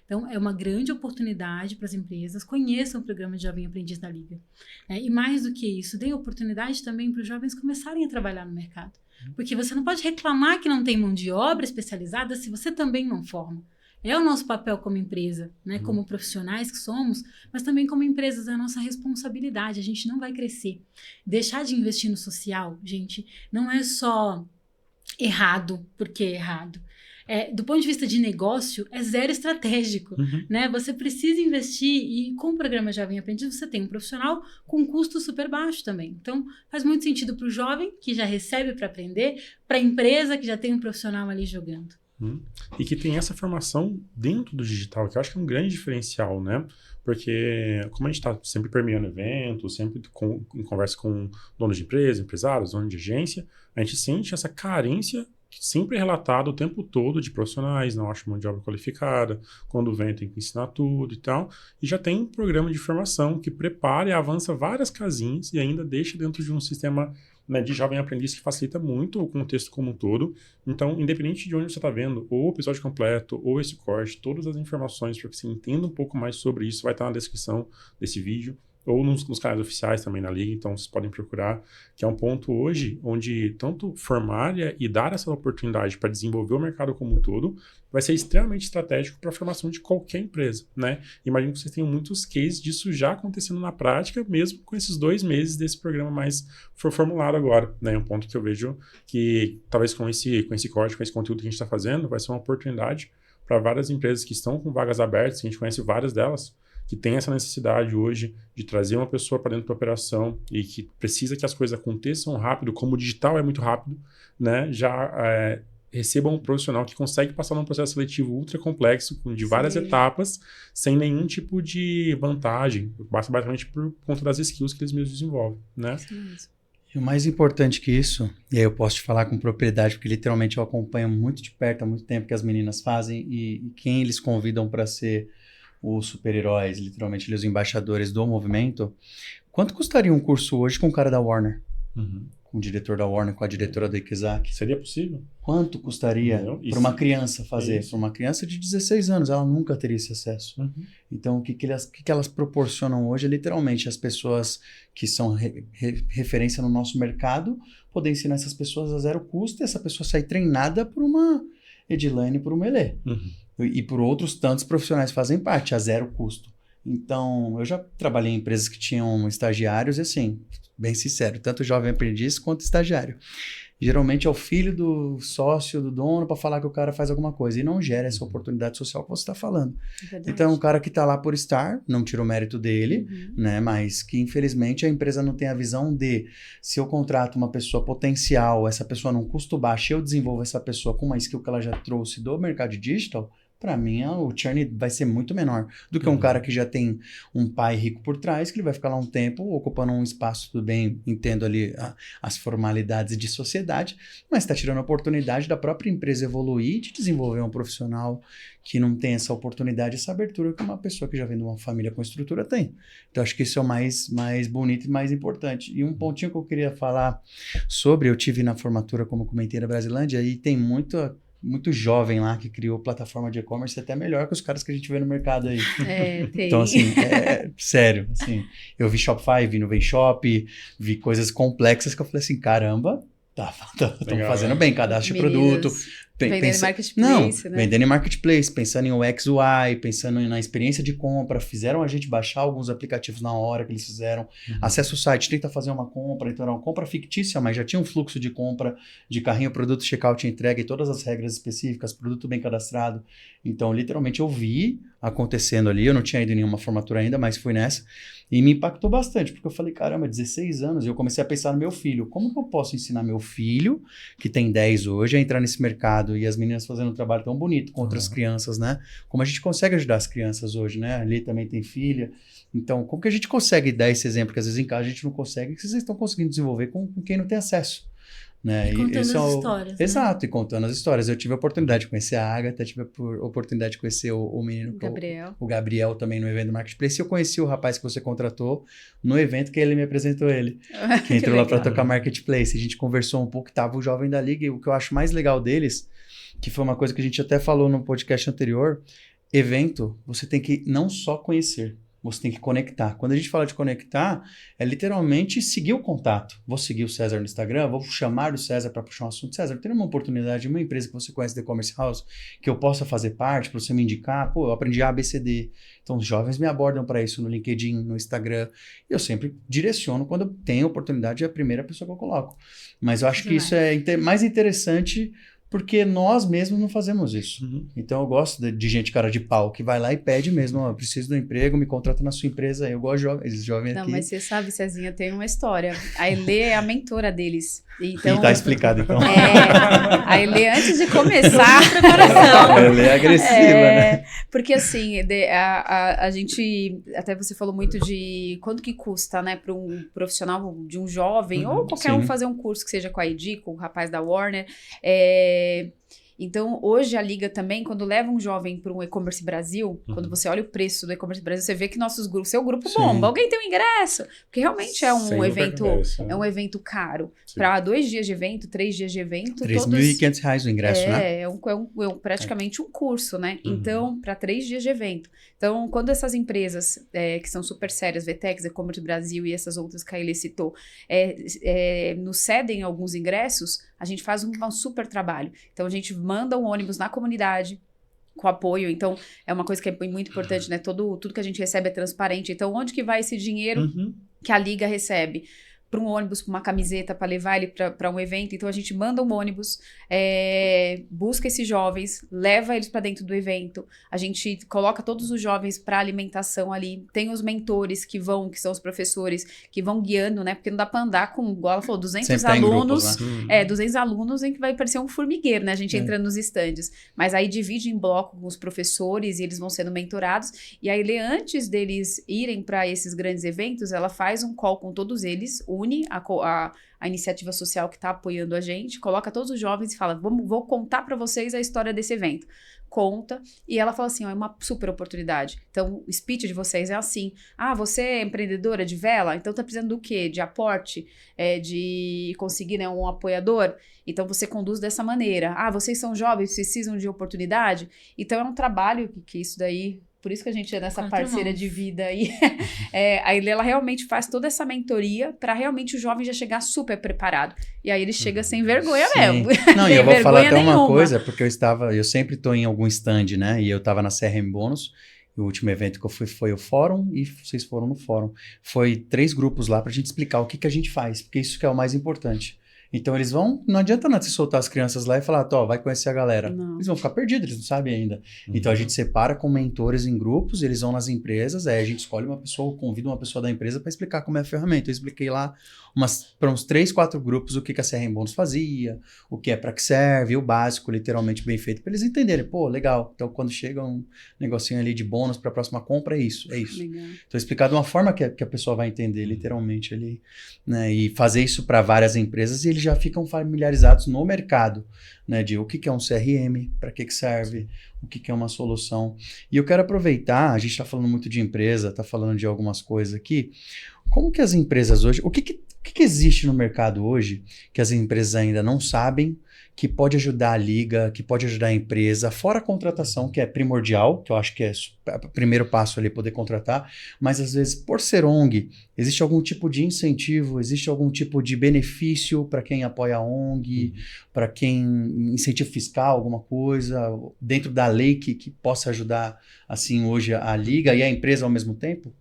S3: Então, é uma grande oportunidade para as empresas, conheçam o programa de Jovem Aprendiz da Liga. E mais do que isso, dê oportunidade também para os jovens começarem a trabalhar no mercado. Porque você não pode reclamar que não tem mão de obra especializada se você também não forma. É o nosso papel como empresa, né? Como profissionais que somos, mas também como empresas, é a nossa responsabilidade. A gente não vai crescer. Deixar de investir no social, gente, não é só errado porque é errado. Do ponto de vista de negócio, é zero estratégico, né? Você precisa investir e com o programa Jovem Aprendiz você tem um profissional com custo super baixo também. Então, faz muito sentido para o jovem, que já recebe para aprender, para a empresa, que já tem um profissional ali jogando.
S2: E que tem essa formação dentro do digital, que eu acho que é um grande diferencial, né? Porque como a gente está sempre permeando eventos, sempre em conversa com donos de empresa, empresários, donos de agência, a gente sente essa carência sempre relatado o tempo todo de profissionais, não acho mão de obra qualificada, quando vem tem que ensinar tudo e tal, e já tem um programa de formação que prepara e avança várias casinhas e ainda deixa dentro de um sistema, né, de jovem aprendiz que facilita muito o contexto como um todo. Então, independente de onde você está vendo, ou o episódio completo, ou esse corte, todas as informações para que você entenda um pouco mais sobre isso vai estar na descrição desse vídeo, ou nos canais oficiais também na Liga, então vocês podem procurar, que é um ponto hoje onde tanto formar e dar essa oportunidade para desenvolver o mercado como um todo vai ser extremamente estratégico para a formação de qualquer empresa, né? Imagino que vocês tenham muitos cases disso já acontecendo na prática, mesmo com esses 2 meses desse programa mais formulado agora, né? Um ponto que eu vejo que talvez com esse corte, com esse conteúdo que a gente está fazendo, vai ser uma oportunidade para várias empresas que estão com vagas abertas, que a gente conhece várias delas, que tem essa necessidade hoje de trazer uma pessoa para dentro da operação e que precisa que as coisas aconteçam rápido, como o digital é muito rápido, né? Já recebam um profissional que consegue passar num processo seletivo ultra complexo, de várias etapas, sem nenhum tipo de vantagem, basicamente por conta das skills que eles mesmos desenvolvem, né?
S4: E o mais importante que isso, e aí eu posso te falar com propriedade, porque literalmente eu acompanho muito de perto há muito tempo que as meninas fazem e quem eles convidam para ser os super-heróis, literalmente os embaixadores do movimento. Quanto custaria um curso hoje com o cara da Warner? com o diretor da Warner, com a diretora da Ikizaki.
S2: Seria possível?
S4: Quanto custaria para uma criança fazer?
S2: Isso.
S4: Para uma criança de 16 anos, ela nunca teria esse acesso. Então, o que elas proporcionam hoje é literalmente as pessoas que são referência no nosso mercado poder ensinar essas pessoas a zero custo e essa pessoa sair treinada por uma Edilane, por uma Elê. E por outros tantos profissionais que fazem parte, a zero custo. Então, eu já trabalhei em empresas que tinham estagiários e assim, bem sincero, tanto jovem aprendiz quanto estagiário. Geralmente é o filho do sócio, do dono, para falar que o cara faz alguma coisa. E não gera essa oportunidade social que você está falando.
S1: Verdade.
S4: Então, o cara que está lá por estar, não tira o mérito dele, né? Mas que, infelizmente, a empresa não tem a visão de, se eu contrato uma pessoa potencial, essa pessoa num custo baixo, eu desenvolvo essa pessoa com uma skill que ela já trouxe do mercado digital, para mim, o churn vai ser muito menor do que um cara que já tem um pai rico por trás, que ele vai ficar lá um tempo ocupando um espaço, tudo bem, entendo ali as formalidades de sociedade, mas está tirando a oportunidade da própria empresa evoluir, de desenvolver um profissional que não tem essa oportunidade, essa abertura que uma pessoa que já vem de uma família com estrutura tem. Então, acho que isso é o mais bonito e mais importante. E um pontinho que eu queria falar sobre, eu tive na formatura, como comentei, na Brasilândia, e tem muito jovem lá que criou plataforma de e-commerce até melhor que os caras que a gente vê no mercado aí.
S1: Tem.
S4: Então, assim, sério, assim, eu vi Shopify, vi no Shop, vi coisas complexas que eu falei assim, caramba, estão fazendo bem, cadastro de produto.
S1: Vendendo em marketplace,
S4: não,
S1: né?
S4: Vendendo em marketplace, pensando em UX, UI, pensando na experiência de compra, fizeram a gente baixar alguns aplicativos na hora que eles fizeram, acessa o site, tenta fazer uma compra, então era uma compra fictícia, mas já tinha um fluxo de compra, de carrinho, produto, checkout, entrega e todas as regras específicas, produto bem cadastrado. Então, literalmente, eu vi acontecendo ali, eu não tinha ido em nenhuma formatura ainda, mas fui nessa, e me impactou bastante, porque eu falei, caramba, 16 anos, e eu comecei a pensar no meu filho, como que eu posso ensinar meu filho, que tem 10 hoje, a entrar nesse mercado, e as meninas fazendo um trabalho tão bonito com outras crianças, né? Como a gente consegue ajudar as crianças hoje, né? Ali também tem filha, então, como que a gente consegue dar esse exemplo, que às vezes em casa a gente não consegue, que vocês estão conseguindo desenvolver com quem não tem acesso? Né?
S3: E contando as histórias.
S4: Exato,
S3: né?
S4: E contando as histórias. Eu tive a oportunidade de conhecer a Agatha, tive a oportunidade de conhecer o menino, o Gabriel também no evento do Marketplace. Eu conheci o rapaz que você contratou no evento que ele me apresentou ele, que entrou lá para tocar Marketplace. A gente conversou um pouco, tava o jovem da Liga, e o que eu acho mais legal deles, que foi uma coisa que a gente até falou no podcast anterior, evento, você tem que não só conhecer, você tem que conectar. Quando a gente fala de conectar, é literalmente seguir o contato. Vou seguir o César no Instagram, vou chamar o César para puxar um assunto. César, tem uma oportunidade de uma empresa que você conhece, The Commerce House, que eu possa fazer parte, para você me indicar? Pô, eu aprendi ABCD. Então, os jovens me abordam para isso no LinkedIn, no Instagram. E eu sempre direciono quando eu tenho oportunidade, é a primeira pessoa que eu coloco. Mas eu acho que isso é mais interessante porque nós mesmos não fazemos isso. Então, eu gosto de gente cara de pau, que vai lá e pede mesmo, ó, preciso de um emprego, me contrata na sua empresa. Eu gosto de jovens aqui.
S1: Não, mas você sabe, Cezinha, tem uma história. A Elê é a mentora deles. Então,
S4: e tá explicado, então.
S1: A Elê, antes de começar...
S4: A Elê é agressiva, né?
S1: Porque, assim, a gente... Até você falou muito de quanto que custa, né, para um profissional, de um jovem, ou qualquer um fazer um curso que seja com a Edi, com o rapaz da Warner. Então, hoje a Liga também, quando leva um jovem para um e-commerce Brasil, quando você olha o preço do e-commerce Brasil, você vê que seu grupo bomba. Alguém tem um ingresso? Porque realmente é um evento caro. Para 2 dias de evento, 3 dias de evento...
S4: R$3.500 o ingresso, né?
S1: É praticamente um curso, né? Então, para 3 dias de evento. Então, quando essas empresas que são super sérias, Vtex, e-commerce Brasil e essas outras que a Elê citou, nos cedem alguns ingressos, a gente faz um super trabalho. Então, a gente manda um ônibus na comunidade com apoio. Então, é uma coisa que é muito importante, né? Tudo que a gente recebe é transparente. Então, onde que vai esse dinheiro que a Liga recebe? Para um ônibus, para uma camiseta, para levar ele para um evento. Então, a gente manda um ônibus, busca esses jovens, leva eles para dentro do evento. A gente coloca todos os jovens para alimentação ali. Tem os mentores que são os professores, que vão guiando, né? Porque não dá para andar com, igual ela falou, 200 alunos. Grupos, né? 200 alunos em que vai parecer um formigueiro, né? A gente entrando nos estandes. Mas aí divide em bloco com os professores e eles vão sendo mentorados. E aí, antes deles irem para esses grandes eventos, ela faz um call com todos eles, reúne a iniciativa social que está apoiando a gente, coloca todos os jovens e fala, vou contar para vocês a história desse evento. Conta, e ela fala assim, ó, é uma super oportunidade. Então, o speech de vocês é assim, você é empreendedora de vela? Então tá precisando do quê? De aporte? De conseguir, né, um apoiador? Então você conduz dessa maneira. Vocês são jovens, precisam de oportunidade? Então é um trabalho que isso daí... Por isso que a gente é nessa parceira de vida aí. A Ilê, ela realmente faz toda essa mentoria para realmente o jovem já chegar super preparado. E aí ele chega sem vergonha mesmo.
S4: Não, e eu vou falar até uma coisa, porque eu sempre estou em algum stand, né? E eu estava na CRM Bônus, o último evento que eu fui foi o fórum, e vocês foram no fórum. Foi 3 grupos lá para a gente explicar o que a gente faz, porque isso que é o mais importante. Então eles não adianta nada você soltar as crianças lá e falar, vai conhecer a galera. Não. Eles vão ficar perdidos, eles não sabem ainda. Então a gente separa com mentores em grupos, eles vão nas empresas, aí a gente escolhe uma pessoa, convida uma pessoa da empresa para explicar como é a ferramenta. Eu expliquei lá para uns 3, 4 grupos o que a CRM Bônus fazia, o que é para que serve, o básico, literalmente bem feito, para eles entenderem, legal. Então quando chega um negocinho ali de bônus para a próxima compra, é isso. Legal. Então explicar de uma forma que a pessoa vai entender, literalmente ali, né? E fazer isso para várias empresas e eles já ficam familiarizados no mercado, né, de o que é um CRM, para que serve, o que é uma solução. E eu quero aproveitar, a gente está falando muito de empresa, está falando de algumas coisas aqui, como que as empresas hoje, o que existe no mercado hoje que as empresas ainda não sabem, que pode ajudar a liga, que pode ajudar a empresa, fora a contratação, que é primordial, que eu acho que é o primeiro passo ali, poder contratar, mas às vezes, por ser ONG, existe algum tipo de incentivo, existe algum tipo de benefício para quem apoia a ONG, para quem incentivo fiscal, alguma coisa, dentro da lei que possa ajudar, assim, hoje a liga e a empresa ao mesmo tempo?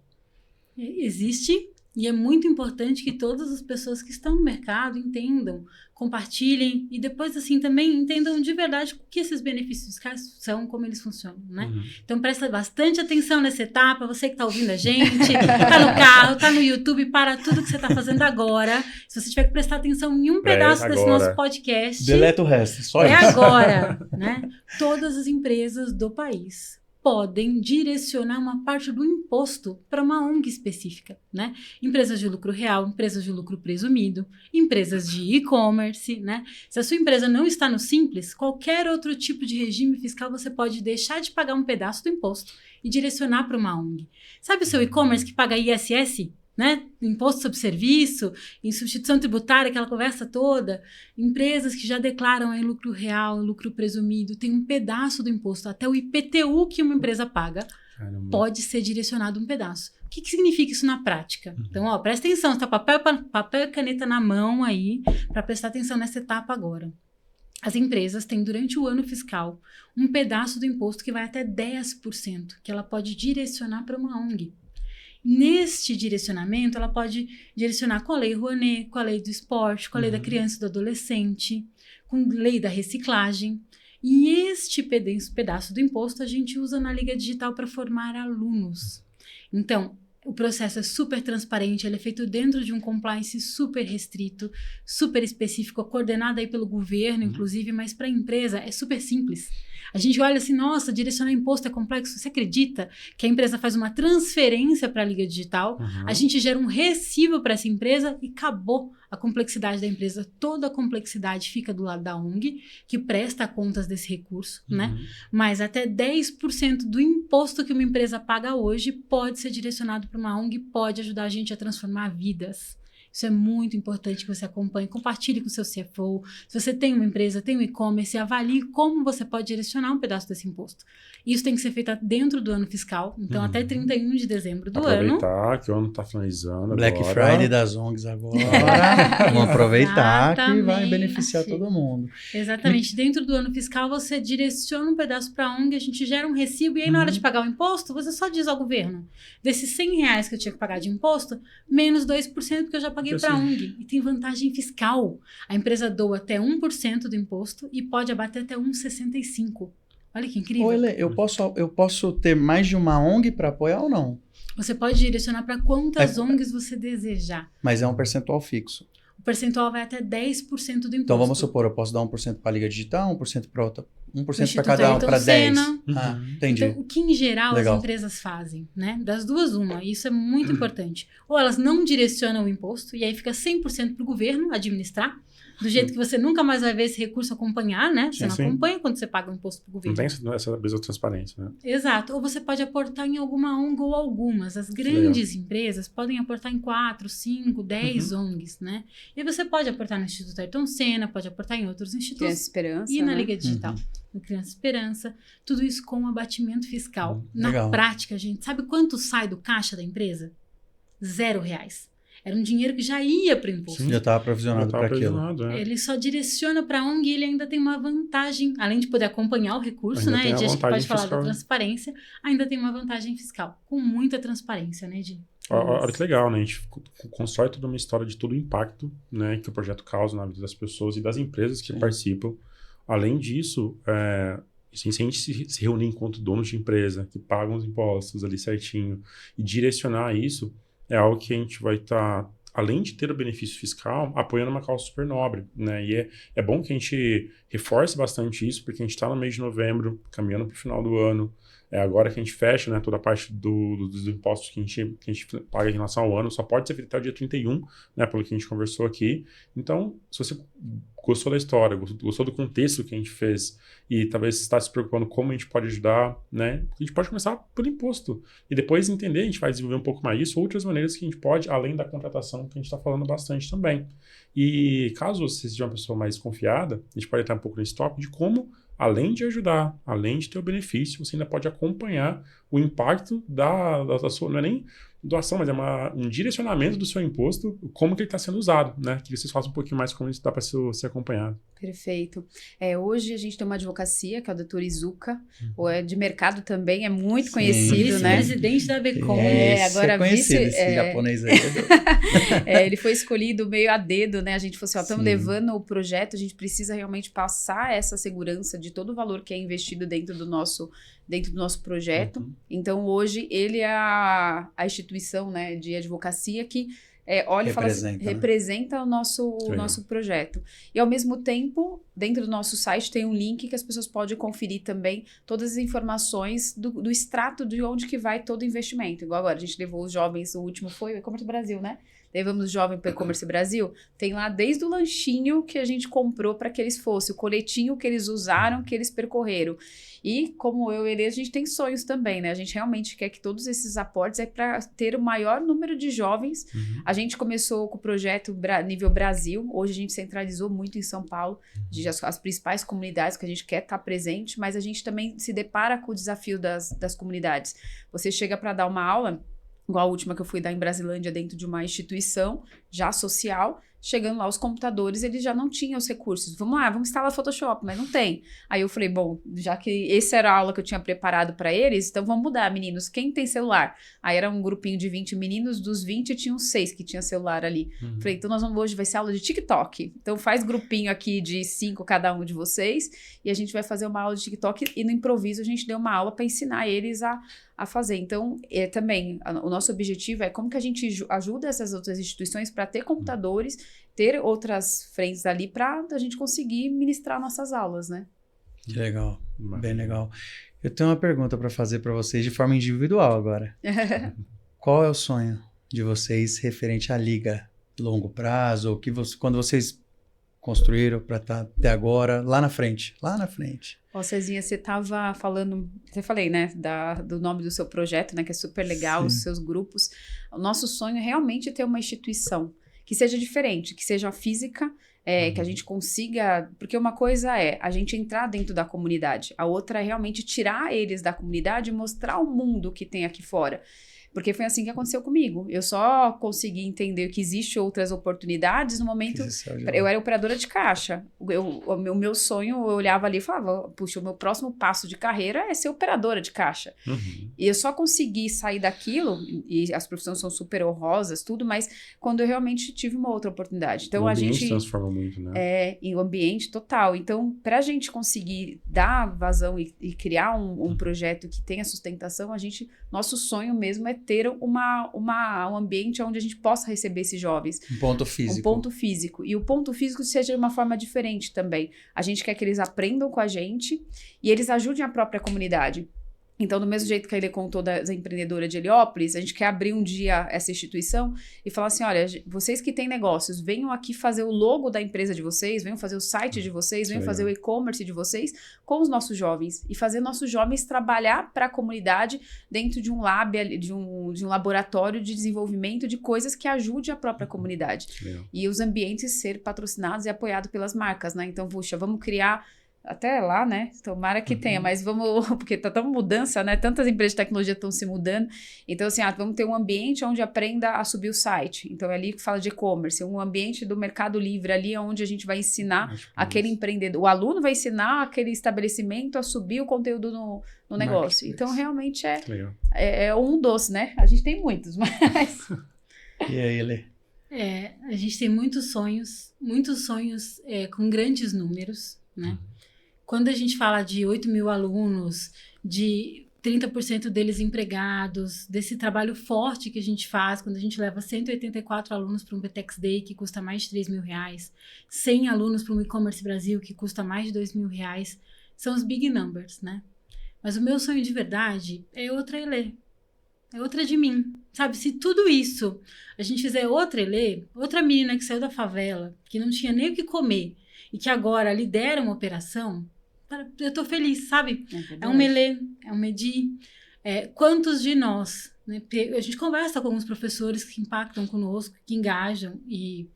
S3: Existe. E é muito importante que todas as pessoas que estão no mercado entendam, compartilhem e depois, assim, também entendam de verdade o que esses benefícios fiscais são, como eles funcionam, né? Então, presta bastante atenção nessa etapa, você que está ouvindo a gente, está no carro, está no YouTube, para tudo que você está fazendo agora. Se você tiver que prestar atenção em um pedaço desse nosso podcast...
S4: Deleta o resto, só isso.
S3: É agora, né? Todas as empresas do país podem direcionar uma parte do imposto para uma ONG específica, né? Empresas de lucro real, empresas de lucro presumido, empresas de e-commerce, né? Se a sua empresa não está no Simples, qualquer outro tipo de regime fiscal você pode deixar de pagar um pedaço do imposto e direcionar para uma ONG. Sabe o seu e-commerce que paga ISS? Né? Imposto sobre serviço, em substituição tributária, aquela conversa toda, empresas que já declaram aí lucro real, lucro presumido, tem um pedaço do imposto, até o IPTU que uma empresa paga, pode ser direcionado um pedaço. O que significa isso na prática? Então, presta atenção, está papel e caneta na mão aí, para prestar atenção nessa etapa agora. As empresas têm, durante o ano fiscal, um pedaço do imposto que vai até 10%, que ela pode direcionar para uma ONG. Neste direcionamento, ela pode direcionar com a Lei Rouanet, com a Lei do Esporte, com a Lei da Criança e do Adolescente, com a Lei da Reciclagem. E este pedaço do imposto a gente usa na Liga Digital para formar alunos. Então, o processo é super transparente, ele é feito dentro de um compliance super restrito, super específico, coordenado aí pelo governo, inclusive, mas para a empresa é super simples. A gente olha assim, nossa, direcionar imposto é complexo. Você acredita que a empresa faz uma transferência para a Liga Digital, a gente gera um recibo para essa empresa e acabou a complexidade da empresa. Toda a complexidade fica do lado da ONG, que presta contas desse recurso, né? Mas até 10% do imposto que uma empresa paga hoje pode ser direcionado para uma ONG, pode ajudar a gente a transformar vidas. Isso é muito importante que você acompanhe, compartilhe com o seu CFO. Se você tem uma empresa, tem um e-commerce, avalie como você pode direcionar um pedaço desse imposto. Isso tem que ser feito dentro do ano fiscal, então até 31 de dezembro do ano.
S2: Aproveitar que o ano está finalizando
S4: Black
S2: agora.
S4: Friday das ONGs agora. Vamos aproveitar que vai beneficiar todo mundo.
S3: Exatamente. Dentro do ano fiscal, você direciona um pedaço para a ONG, a gente gera um recibo, e aí na hora de pagar o imposto, você só diz ao governo, desses R$100 que eu tinha que pagar de imposto, menos 2%, porque eu já paguei para a ONG. E tem vantagem fiscal. A empresa doa até 1% do imposto e pode abater até 1,65%. Olha que incrível.
S4: Olha, eu posso ter mais de uma ONG para apoiar ou não?
S3: Você pode direcionar para quantas ONGs você desejar.
S4: Mas é um percentual fixo.
S3: O o percentual vai até 10% do imposto.
S4: Então vamos supor, eu posso dar 1% para a Liga Digital, 1% para outra, 1% para cada um,
S3: Ayrton
S4: para 10.
S3: Senna.
S4: Entendi.
S3: Então, o que em geral
S4: Legal.
S3: as empresas fazem, né? Das duas, uma. Isso é muito importante. Ou elas não direcionam o imposto, e aí fica 100% para o governo administrar, do jeito que você nunca mais vai ver esse recurso acompanhar, né? Você não acompanha quando você paga o imposto para o governo.
S2: Não tem essa mesma transparência, né?
S3: Exato. Ou você pode aportar em alguma ONG ou algumas. As grandes empresas podem aportar em 4, 5, 10 ONGs, né? E você pode aportar no Instituto Ayrton Senna, pode aportar em outros institutos.
S1: Criança Esperança,
S3: e na
S1: né?
S3: Liga Digital. No Criança Esperança. Tudo isso com abatimento fiscal. Na
S4: Legal.
S3: prática, gente, sabe quanto sai do caixa da empresa? R$0. Era um dinheiro que já ia para o imposto.
S4: Já estava provisionado para aquilo.
S3: Ele só direciona para a ONG e ele ainda tem uma vantagem, além de poder acompanhar o recurso,
S2: Ainda
S3: né?
S2: tem a
S3: A gente pode falar
S2: fiscal.
S3: da transparência, ainda tem uma vantagem fiscal, com muita transparência, né, Di?
S2: Olha que legal, né? A gente constrói toda uma história de todo o impacto, né, que o projeto causa na vida das pessoas e das empresas que participam. Além disso, se a gente se reunir enquanto donos de empresa, que pagam os impostos ali certinho, e direcionar isso, é algo que a gente vai estar, além de ter o benefício fiscal, apoiando uma causa super nobre, né? E é bom que a gente reforce bastante isso, porque a gente está no mês de novembro, caminhando para o final do ano. É agora que a gente fecha, né, toda a parte dos impostos que a gente paga em relação ao ano, só pode ser feito até o dia 31, né, pelo que a gente conversou aqui. Então, se você gostou da história, gostou do contexto que a gente fez e talvez está se preocupando como a gente pode ajudar, né, a gente pode começar pelo imposto e depois entender, a gente vai desenvolver um pouco mais isso, outras maneiras que a gente pode, além da contratação que a gente está falando bastante também. E caso você seja uma pessoa mais desconfiada, a gente pode entrar um pouco nesse tópico de como, além de ajudar, além de ter o benefício, você ainda pode acompanhar o impacto da sua, não é nem doação, mas é um direcionamento do seu imposto, como que ele está sendo usado, né? Que vocês façam um pouquinho mais como isso dá para ser acompanhado.
S1: Perfeito. Hoje a gente tem uma advocacia, que é o Dr. Izuka, ou é de mercado também, é muito conhecido, né?
S3: Vice-presidente da Becom.
S1: Agora
S4: conhecido, esse japonês aí.
S1: Ele foi escolhido meio a dedo, né? A gente falou assim, estamos levando o projeto, a gente precisa realmente passar essa segurança de todo o valor que é investido dentro do nosso projeto. Então, hoje, ele é a instituição, né, de advocacia que olha e fala assim, representa o nosso projeto. E, ao mesmo tempo, dentro do nosso site tem um link que as pessoas podem conferir também todas as informações do extrato de onde que vai todo o investimento. Igual agora, a gente levou os jovens, o último foi o E-Commerce Brasil, né? Levamos o jovem para o E-Commerce Brasil, tem lá desde o lanchinho que a gente comprou para que eles fossem, o coletinho que eles usaram, que eles percorreram. E como eu e ele, a gente tem sonhos também, né? A gente realmente quer que todos esses aportes para ter o maior número de jovens. A gente começou com o projeto nível Brasil, hoje a gente centralizou muito em São Paulo, as principais comunidades que a gente quer estar presente, mas a gente também se depara com o desafio das comunidades. Você chega para dar uma aula, igual a última que eu fui dar em Brasilândia, dentro de uma instituição já social, chegando lá os computadores, eles já não tinham os recursos. Vamos lá, vamos instalar Photoshop, mas não tem. Aí eu falei, bom, já que essa era a aula que eu tinha preparado para eles, então vamos mudar, meninos. Quem tem celular? Aí era um grupinho de 20 meninos, dos 20 tinham 6 que tinham celular ali. Falei, então hoje vai ser aula de TikTok. Então faz grupinho aqui de 5 cada um de vocês e a gente vai fazer uma aula de TikTok e no improviso a gente deu uma aula para ensinar eles a fazer. Então, também, o nosso objetivo é como que a gente ajuda essas outras instituições para ter computadores, ter outras frentes ali para a gente conseguir ministrar nossas aulas, né?
S4: Que legal, bem legal. Eu tenho uma pergunta para fazer para vocês de forma individual agora. Qual é o sonho de vocês referente à Liga? Longo prazo, ou quando vocês construíram para estar até agora, lá na frente?
S1: Ó, Cezinha, você estava falando, você falei, né, do nome do seu projeto, né, que é super legal,
S4: Sim.
S1: os seus grupos. O nosso sonho é realmente ter uma instituição que seja diferente, que seja física, que a gente consiga, porque uma coisa é a gente entrar dentro da comunidade, a outra é realmente tirar eles da comunidade e mostrar o mundo que tem aqui fora. Porque foi assim que aconteceu comigo. Eu só consegui entender que existem outras oportunidades no momento... Eu era operadora de caixa. O meu sonho, eu olhava ali e falava, puxa, o meu próximo passo de carreira é ser operadora de caixa. E eu só consegui sair daquilo, e as profissões são super honrosas, tudo, mas quando eu realmente tive uma outra oportunidade. Então,
S2: o ambiente transforma muito, né?
S1: E o ambiente total. Então, para a gente conseguir dar vazão e criar um projeto que tenha sustentação, nosso sonho mesmo é ter um ambiente onde a gente possa receber esses jovens.
S4: Um ponto físico.
S1: Um ponto físico. E o ponto físico seja de uma forma diferente também. A gente quer que eles aprendam com a gente e eles ajudem a própria comunidade. Então, do mesmo jeito que ele contou da empreendedora de Heliópolis, a gente quer abrir um dia essa instituição e falar assim, olha, vocês que têm negócios, venham aqui fazer o logo da empresa de vocês, venham fazer o site de vocês, venham fazer o e-commerce de vocês com os nossos jovens e fazer nossos jovens trabalhar para a comunidade dentro de um lab, de um laboratório de desenvolvimento de coisas que ajude a própria comunidade. E os ambientes ser patrocinados e apoiados pelas marcas, né? Então, puxa, vamos criar... Até lá, né? Tomara que tenha, mas vamos... Porque tá tão mudança, né? Tantas empresas de tecnologia estão se mudando. Então, assim, vamos ter um ambiente onde aprenda a subir o site. Então, é ali que fala de e-commerce. Um ambiente do Mercado Livre, ali onde a gente vai ensinar aquele empreendedor. O aluno vai ensinar aquele estabelecimento a subir o conteúdo no negócio. Então, realmente é um doce, né? A gente tem muitos, mas...
S4: E aí, Lê?
S3: A gente tem muitos sonhos com grandes números, né? Quando a gente fala de 8 mil alunos, de 30% deles empregados, desse trabalho forte que a gente faz, quando a gente leva 184 alunos para um BTEX Day, que custa mais de R$3.000, 100 alunos para um e-commerce Brasil, que custa mais de R$2.000, são os big numbers, né? Mas o meu sonho de verdade é outra Elê, é outra de mim, sabe? Se tudo isso a gente fizer outra Elê, outra menina que saiu da favela, que não tinha nem o que comer, e que agora lidera uma operação, eu tô feliz, sabe? É um Melê, é um Medi. Quantos de nós, né? A gente conversa com alguns professores que impactam conosco, que engajam e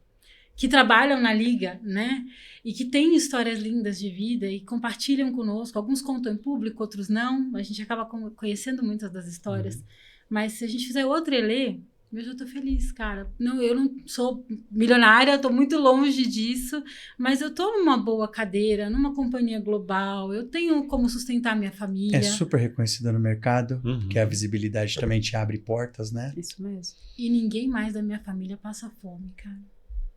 S3: que trabalham na Liga, né? E que têm histórias lindas de vida e compartilham conosco. Alguns contam em público, outros não. A gente acaba conhecendo muitas das histórias. Mas se a gente fizer outra Elê, eu já tô feliz, cara. Não, eu não sou milionária, tô muito longe disso, mas eu tô numa boa cadeira, numa companhia global, eu tenho como sustentar minha família.
S4: É super reconhecida no mercado, porque a visibilidade também te abre portas, né?
S1: Isso mesmo.
S3: E ninguém mais da minha família passa fome, cara.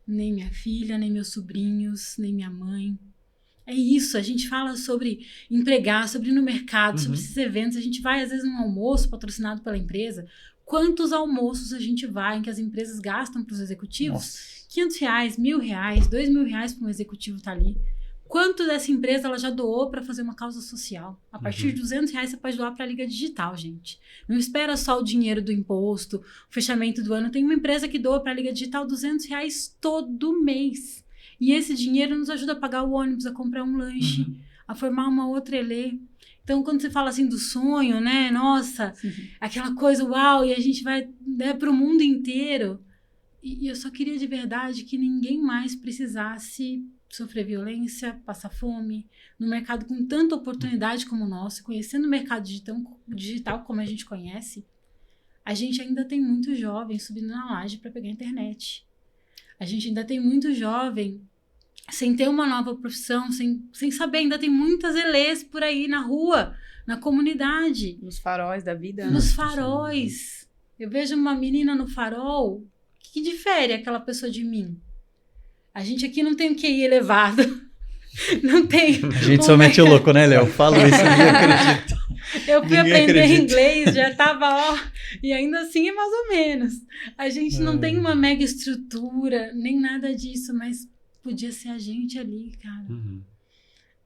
S3: Nem minha filha, nem meus sobrinhos, nem minha mãe. É isso, a gente fala sobre empregar, sobre ir no mercado, sobre esses eventos, a gente vai às vezes num almoço patrocinado pela empresa. Quantos almoços a gente vai em que as empresas gastam para os executivos? R$500, R$1.000, R$2.000 para um executivo estar ali. Quanto dessa empresa ela já doou para fazer uma causa social? A partir de R$200 você pode doar para a Liga Digital, gente. Não espera só o dinheiro do imposto, o fechamento do ano. Tem uma empresa que doa para a Liga Digital R$200 todo mês. E esse dinheiro nos ajuda a pagar o ônibus, a comprar um lanche, a formar uma outra Elê. Então, quando você fala assim do sonho, né? Nossa, aquela coisa, uau, e a gente vai, né, para o mundo inteiro. E eu só queria de verdade que ninguém mais precisasse sofrer violência, passar fome, no mercado com tanta oportunidade como o nosso, conhecendo o mercado digital como a gente conhece, a gente ainda tem muito jovem subindo na laje para pegar a internet. A gente ainda tem muito jovem sem ter uma nova profissão, sem saber, ainda tem muitas Elês por aí na rua, na comunidade.
S1: Nos faróis da vida.
S3: Nos faróis. Eu vejo uma menina no farol, que difere aquela pessoa de mim? A gente aqui não tem o QI elevado. Não tem.
S4: A gente só mete o louco, né, Léo? Falo isso, ninguém acredita.
S3: Eu fui aprender inglês, já tava, e ainda assim é mais ou menos. A gente não tem uma mega estrutura, nem nada disso, mas podia ser a gente ali, cara.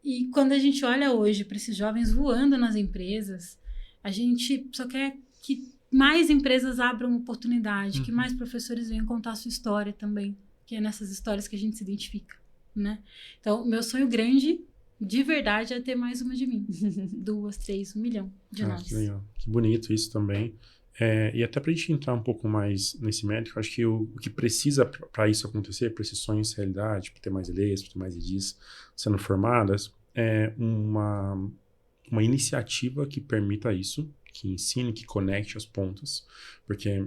S3: E quando a gente olha hoje para esses jovens voando nas empresas, a gente só quer que mais empresas abram oportunidade, que mais professores venham contar a sua história também, que é nessas histórias que a gente se identifica, né? Então, meu sonho grande, de verdade, é ter mais uma de mim. 2, 3, 1 milhão de nós.
S2: Que legal. Que bonito isso também. E até para a gente entrar um pouco mais nesse mérito, acho que o que precisa para isso acontecer, para esses sonhos ser realidade, para ter mais Elês, para ter mais EDIs sendo formadas, é uma iniciativa que permita isso, que ensine, que conecte as pontas, porque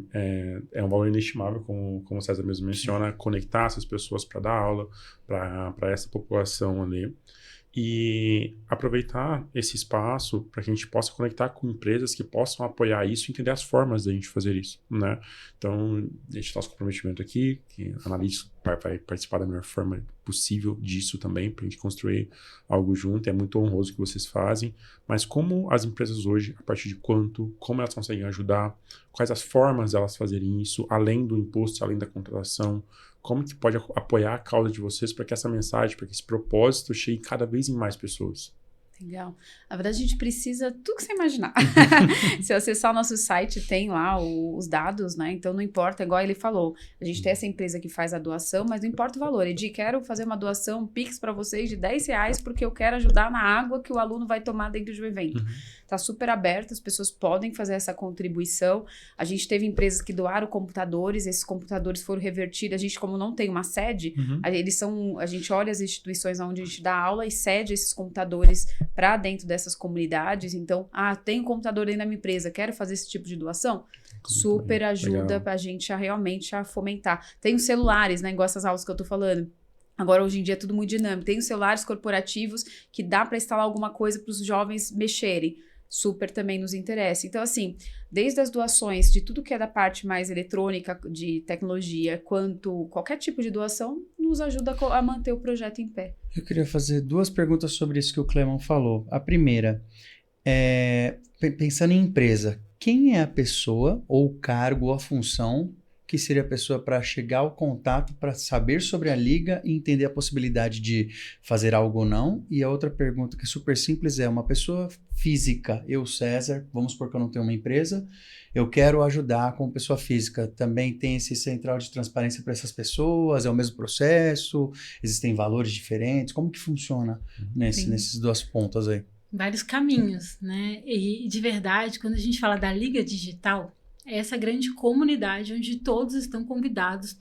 S2: é um valor inestimável, como o César mesmo menciona, conectar essas pessoas para dar aula para essa população ali. e aproveitar esse espaço para que a gente possa conectar com empresas que possam apoiar isso e entender as formas da gente fazer isso, né? Então, a gente nosso comprometimento aqui, que a Analytics vai participar da melhor forma possível disso também, para a gente construir algo junto. É muito honroso o que vocês fazem, mas como as empresas hoje, a partir de quanto, como elas conseguem ajudar, quais as formas de elas fazerem isso, além do imposto, além da contratação, como que pode apoiar a causa de vocês para que essa mensagem, para que esse propósito chegue cada vez em mais pessoas?
S1: Legal. Na verdade, a gente precisa tudo que você imaginar. Se acessar o nosso site, tem lá os dados, né? Então, não importa, igual ele falou, a gente tem essa empresa que faz a doação, mas não importa o valor. Edi, quero fazer uma doação Pix para vocês de R$10 porque eu quero ajudar na água que o aluno vai tomar dentro de um evento. Tá super aberto, as pessoas podem fazer essa contribuição. A gente teve empresas que doaram computadores, esses computadores foram revertidos. A gente, como não tem uma sede, a gente olha as instituições onde a gente dá aula e cede esses computadores para dentro dessas comunidades. Então, tem um computador aí na minha empresa, quero fazer esse tipo de doação? Super ajuda a gente realmente a fomentar. Tem os celulares, né, igual essas aulas que eu tô falando. Agora, hoje em dia, é tudo muito dinâmico. Tem os celulares corporativos que dá para instalar alguma coisa para os jovens mexerem. Super também nos interessa. Então, assim, desde as doações de tudo que é da parte mais eletrônica, de tecnologia, quanto qualquer tipo de doação, nos ajuda a manter o projeto em pé.
S4: Eu queria fazer 2 perguntas sobre isso que o Clemão falou. A primeira, pensando em empresa, quem é a pessoa, ou o cargo, ou a função que seria a pessoa para chegar ao contato, para saber sobre a liga e entender a possibilidade de fazer algo ou não? E a outra pergunta, que é super simples, é uma pessoa física, eu, César, vamos supor que eu não tenho uma empresa, eu quero ajudar como pessoa física. Também tem esse central de transparência para essas pessoas? É o mesmo processo? Existem valores diferentes? Como que funciona nesses 2 pontos aí?
S3: Vários caminhos, né? E de verdade, quando a gente fala da Liga Digital, é essa grande comunidade onde todos estão convidados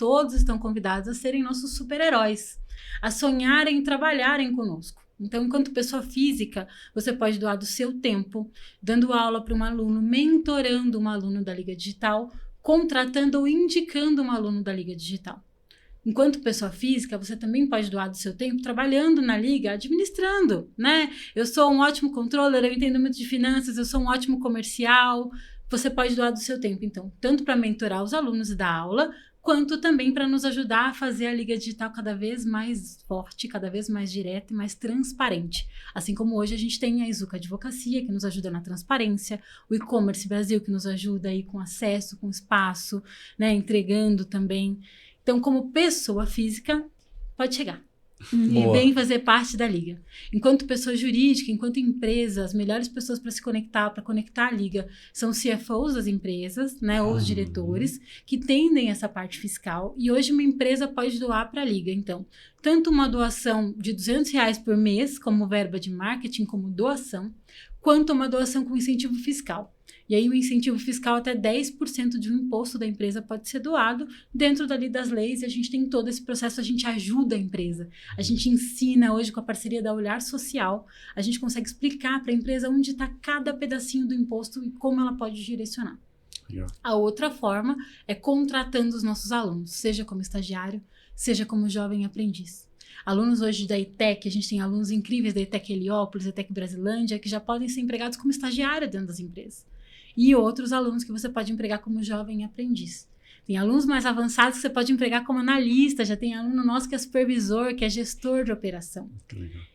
S3: a serem nossos super-heróis, a sonharem e trabalharem conosco. Então, enquanto pessoa física, você pode doar do seu tempo, dando aula para um aluno, mentorando um aluno da Liga Digital, contratando ou indicando um aluno da Liga Digital. Enquanto pessoa física, você também pode doar do seu tempo trabalhando na Liga, administrando, né? Eu sou um ótimo controller, eu entendo muito de finanças, eu sou um ótimo comercial. Você pode doar do seu tempo, então, tanto para mentorar os alunos e dar aula, quanto também para nos ajudar a fazer a Liga Digital cada vez mais forte, cada vez mais direta e mais transparente. Assim como hoje a gente tem a Izuca Advocacia, que nos ajuda na transparência, o E-Commerce Brasil, que nos ajuda aí com acesso, com espaço, né, entregando também. Então, como pessoa física, pode chegar. E vem fazer parte da Liga. Enquanto pessoa jurídica, enquanto empresa, as melhores pessoas para se conectar, para conectar a Liga, são os CFOs das empresas, né, ou os diretores, que tendem essa parte fiscal. E hoje uma empresa pode doar para a Liga. Então, tanto uma doação de R$200 por mês, como verba de marketing, como doação, quanto uma doação com incentivo fiscal. E aí o incentivo fiscal, até 10% de um imposto da empresa pode ser doado dentro dali das leis, e a gente tem todo esse processo, a gente ajuda a empresa. A gente ensina hoje com a parceria da Olhar Social, a gente consegue explicar para a empresa onde está cada pedacinho do imposto e como ela pode direcionar. Yeah. A outra forma é contratando os nossos alunos, seja como estagiário, seja como jovem aprendiz. Alunos hoje da ETEC, a gente tem alunos incríveis da ETEC Heliópolis, ETEC Brasilândia, que já podem ser empregados como estagiário dentro das empresas. E outros alunos que você pode empregar como jovem aprendiz. Tem alunos mais avançados que você pode empregar como analista, já tem aluno nosso que é supervisor, que é gestor de operação.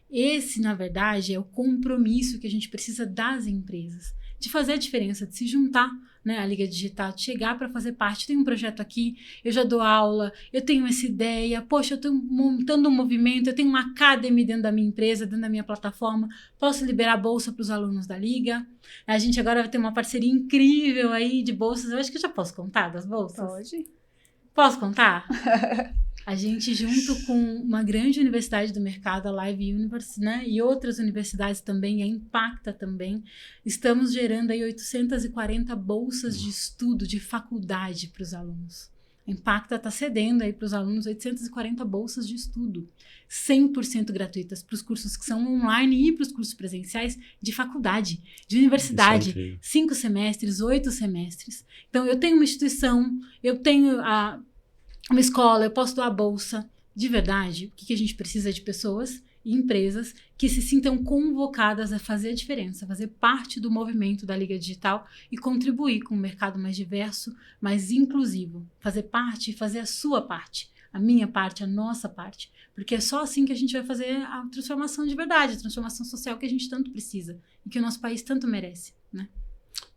S3: Esse, na verdade, é o compromisso que a gente precisa das empresas, de fazer a diferença, de se juntar, né, à Liga Digital, de chegar para fazer parte. Tem um projeto aqui, eu já dou aula, eu tenho essa ideia, poxa, eu estou montando um movimento, eu tenho uma academy dentro da minha empresa, dentro da minha plataforma, posso liberar bolsa para os alunos da Liga. A gente agora vai ter uma parceria incrível aí de bolsas. Eu acho que eu já posso contar das bolsas?
S1: Pode.
S3: Posso contar? A gente, junto com uma grande universidade do mercado, a Live Universe, né, e outras universidades também, a Impacta também, estamos gerando aí 840 bolsas de estudo, de faculdade para os alunos. A Impacta está cedendo aí para os alunos 840 bolsas de estudo, 100% gratuitas, para os cursos que são online e para os cursos presenciais de faculdade, de universidade, 5 semestres, 8 semestres. Então, eu tenho uma instituição, eu tenho uma escola, eu posso doar bolsa. De verdade, o que a gente precisa de pessoas e empresas que se sintam convocadas a fazer a diferença, fazer parte do movimento da Liga Digital e contribuir com um mercado mais diverso, mais inclusivo. Fazer parte e fazer a sua parte, a minha parte, a nossa parte. Porque é só assim que a gente vai fazer a transformação de verdade, a transformação social que a gente tanto precisa e que o nosso país tanto merece, né?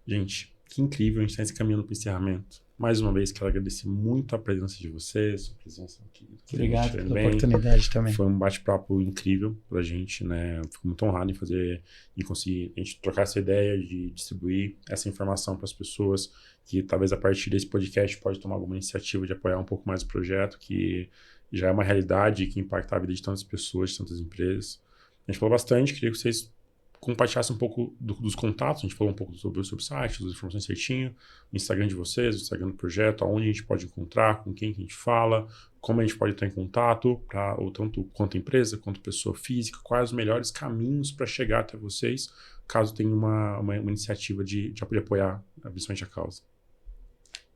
S2: Gente, que incrível, a gente está se caminhando para o encerramento. Mais uma vez, quero agradecer muito a presença de vocês, a presença aqui.
S4: Obrigado pela oportunidade também.
S2: Foi um bate-papo incrível pra gente, né? Fico muito honrado em conseguir a gente trocar essa ideia de distribuir essa informação para as pessoas que talvez a partir desse podcast pode tomar alguma iniciativa de apoiar um pouco mais o projeto, que já é uma realidade que impacta a vida de tantas pessoas, de tantas empresas. A gente falou bastante, queria que vocês compartilhassem um pouco dos contatos, a gente falou um pouco sobre o site, as informações certinho, o Instagram de vocês, o Instagram do projeto, aonde a gente pode encontrar, com quem que a gente fala, como a gente pode entrar em contato, ou tanto quanto empresa, quanto pessoa física, quais os melhores caminhos para chegar até vocês, caso tenha uma iniciativa de apoiar principalmente a causa.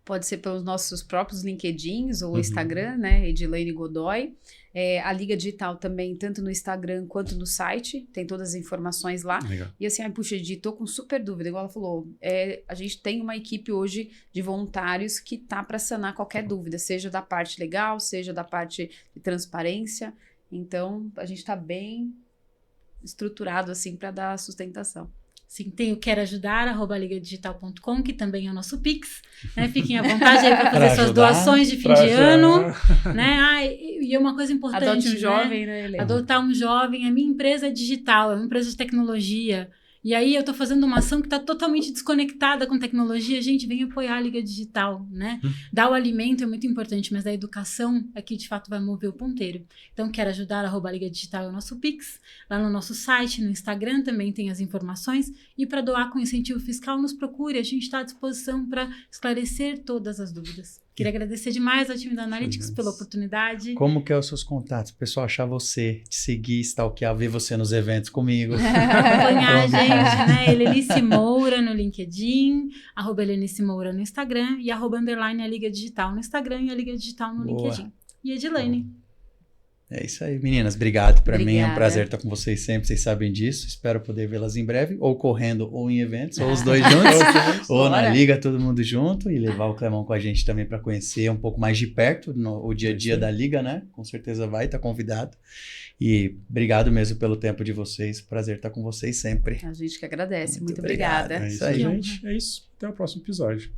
S1: Pode ser pelos nossos próprios LinkedIns ou Instagram, né? Edilene Godoy. A Liga Digital também, tanto no Instagram quanto no site, tem todas as informações lá.
S2: Legal.
S1: E assim, puxa, Edi, tô com super dúvida, igual ela falou, a gente tem uma equipe hoje de voluntários que tá para sanar qualquer dúvida, seja da parte legal, seja da parte de transparência. Então, a gente tá bem estruturado assim para dar sustentação.
S3: Sim, tem o queroajudar@ligadigital.com, que também é o nosso Pix, né? Fiquem à vontade aí para fazer suas doações de fim de ano, né? E uma coisa importante,
S1: Adote um jovem, né, Helena?
S3: Adotar um jovem. A minha empresa é digital, é uma empresa de tecnologia. E aí eu tô fazendo uma ação que está totalmente desconectada com tecnologia. Gente, vem apoiar a Liga Digital, né? Dar o alimento é muito importante, mas a educação é que de fato vai mover o ponteiro. Então, quero ajudar, @Liga Digital é o nosso Pix. Lá no nosso site, no Instagram também tem as informações. E para doar com incentivo fiscal, nos procure. A gente está à disposição para esclarecer todas as dúvidas. Queria agradecer demais ao time da Analytics pela oportunidade.
S4: Como que é os seus contatos? O pessoal achar você, te seguir, stalkear, ver você nos eventos comigo.
S3: Acompanhar a gente, né? Helenice Moura no LinkedIn, @Helenice Moura no Instagram e @_ a Liga Digital no Instagram e a Liga Digital no LinkedIn. E Edilene.
S4: É isso aí, meninas. Obrigado. Para mim é um
S1: Obrigada.
S4: prazer estar com vocês sempre, vocês sabem disso. Espero poder vê-las em breve, ou correndo, ou em eventos, ou os dois juntos, ou na Liga, todo mundo junto, e levar o Clemão com a gente também para conhecer um pouco mais de perto o dia a dia da Liga, né? Com certeza vai estar convidado. E obrigado mesmo pelo tempo de vocês. Prazer estar com vocês sempre.
S1: A gente que agradece. Muito
S4: obrigado.
S1: obrigada.
S2: É isso aí, gente. É isso. Até o próximo episódio.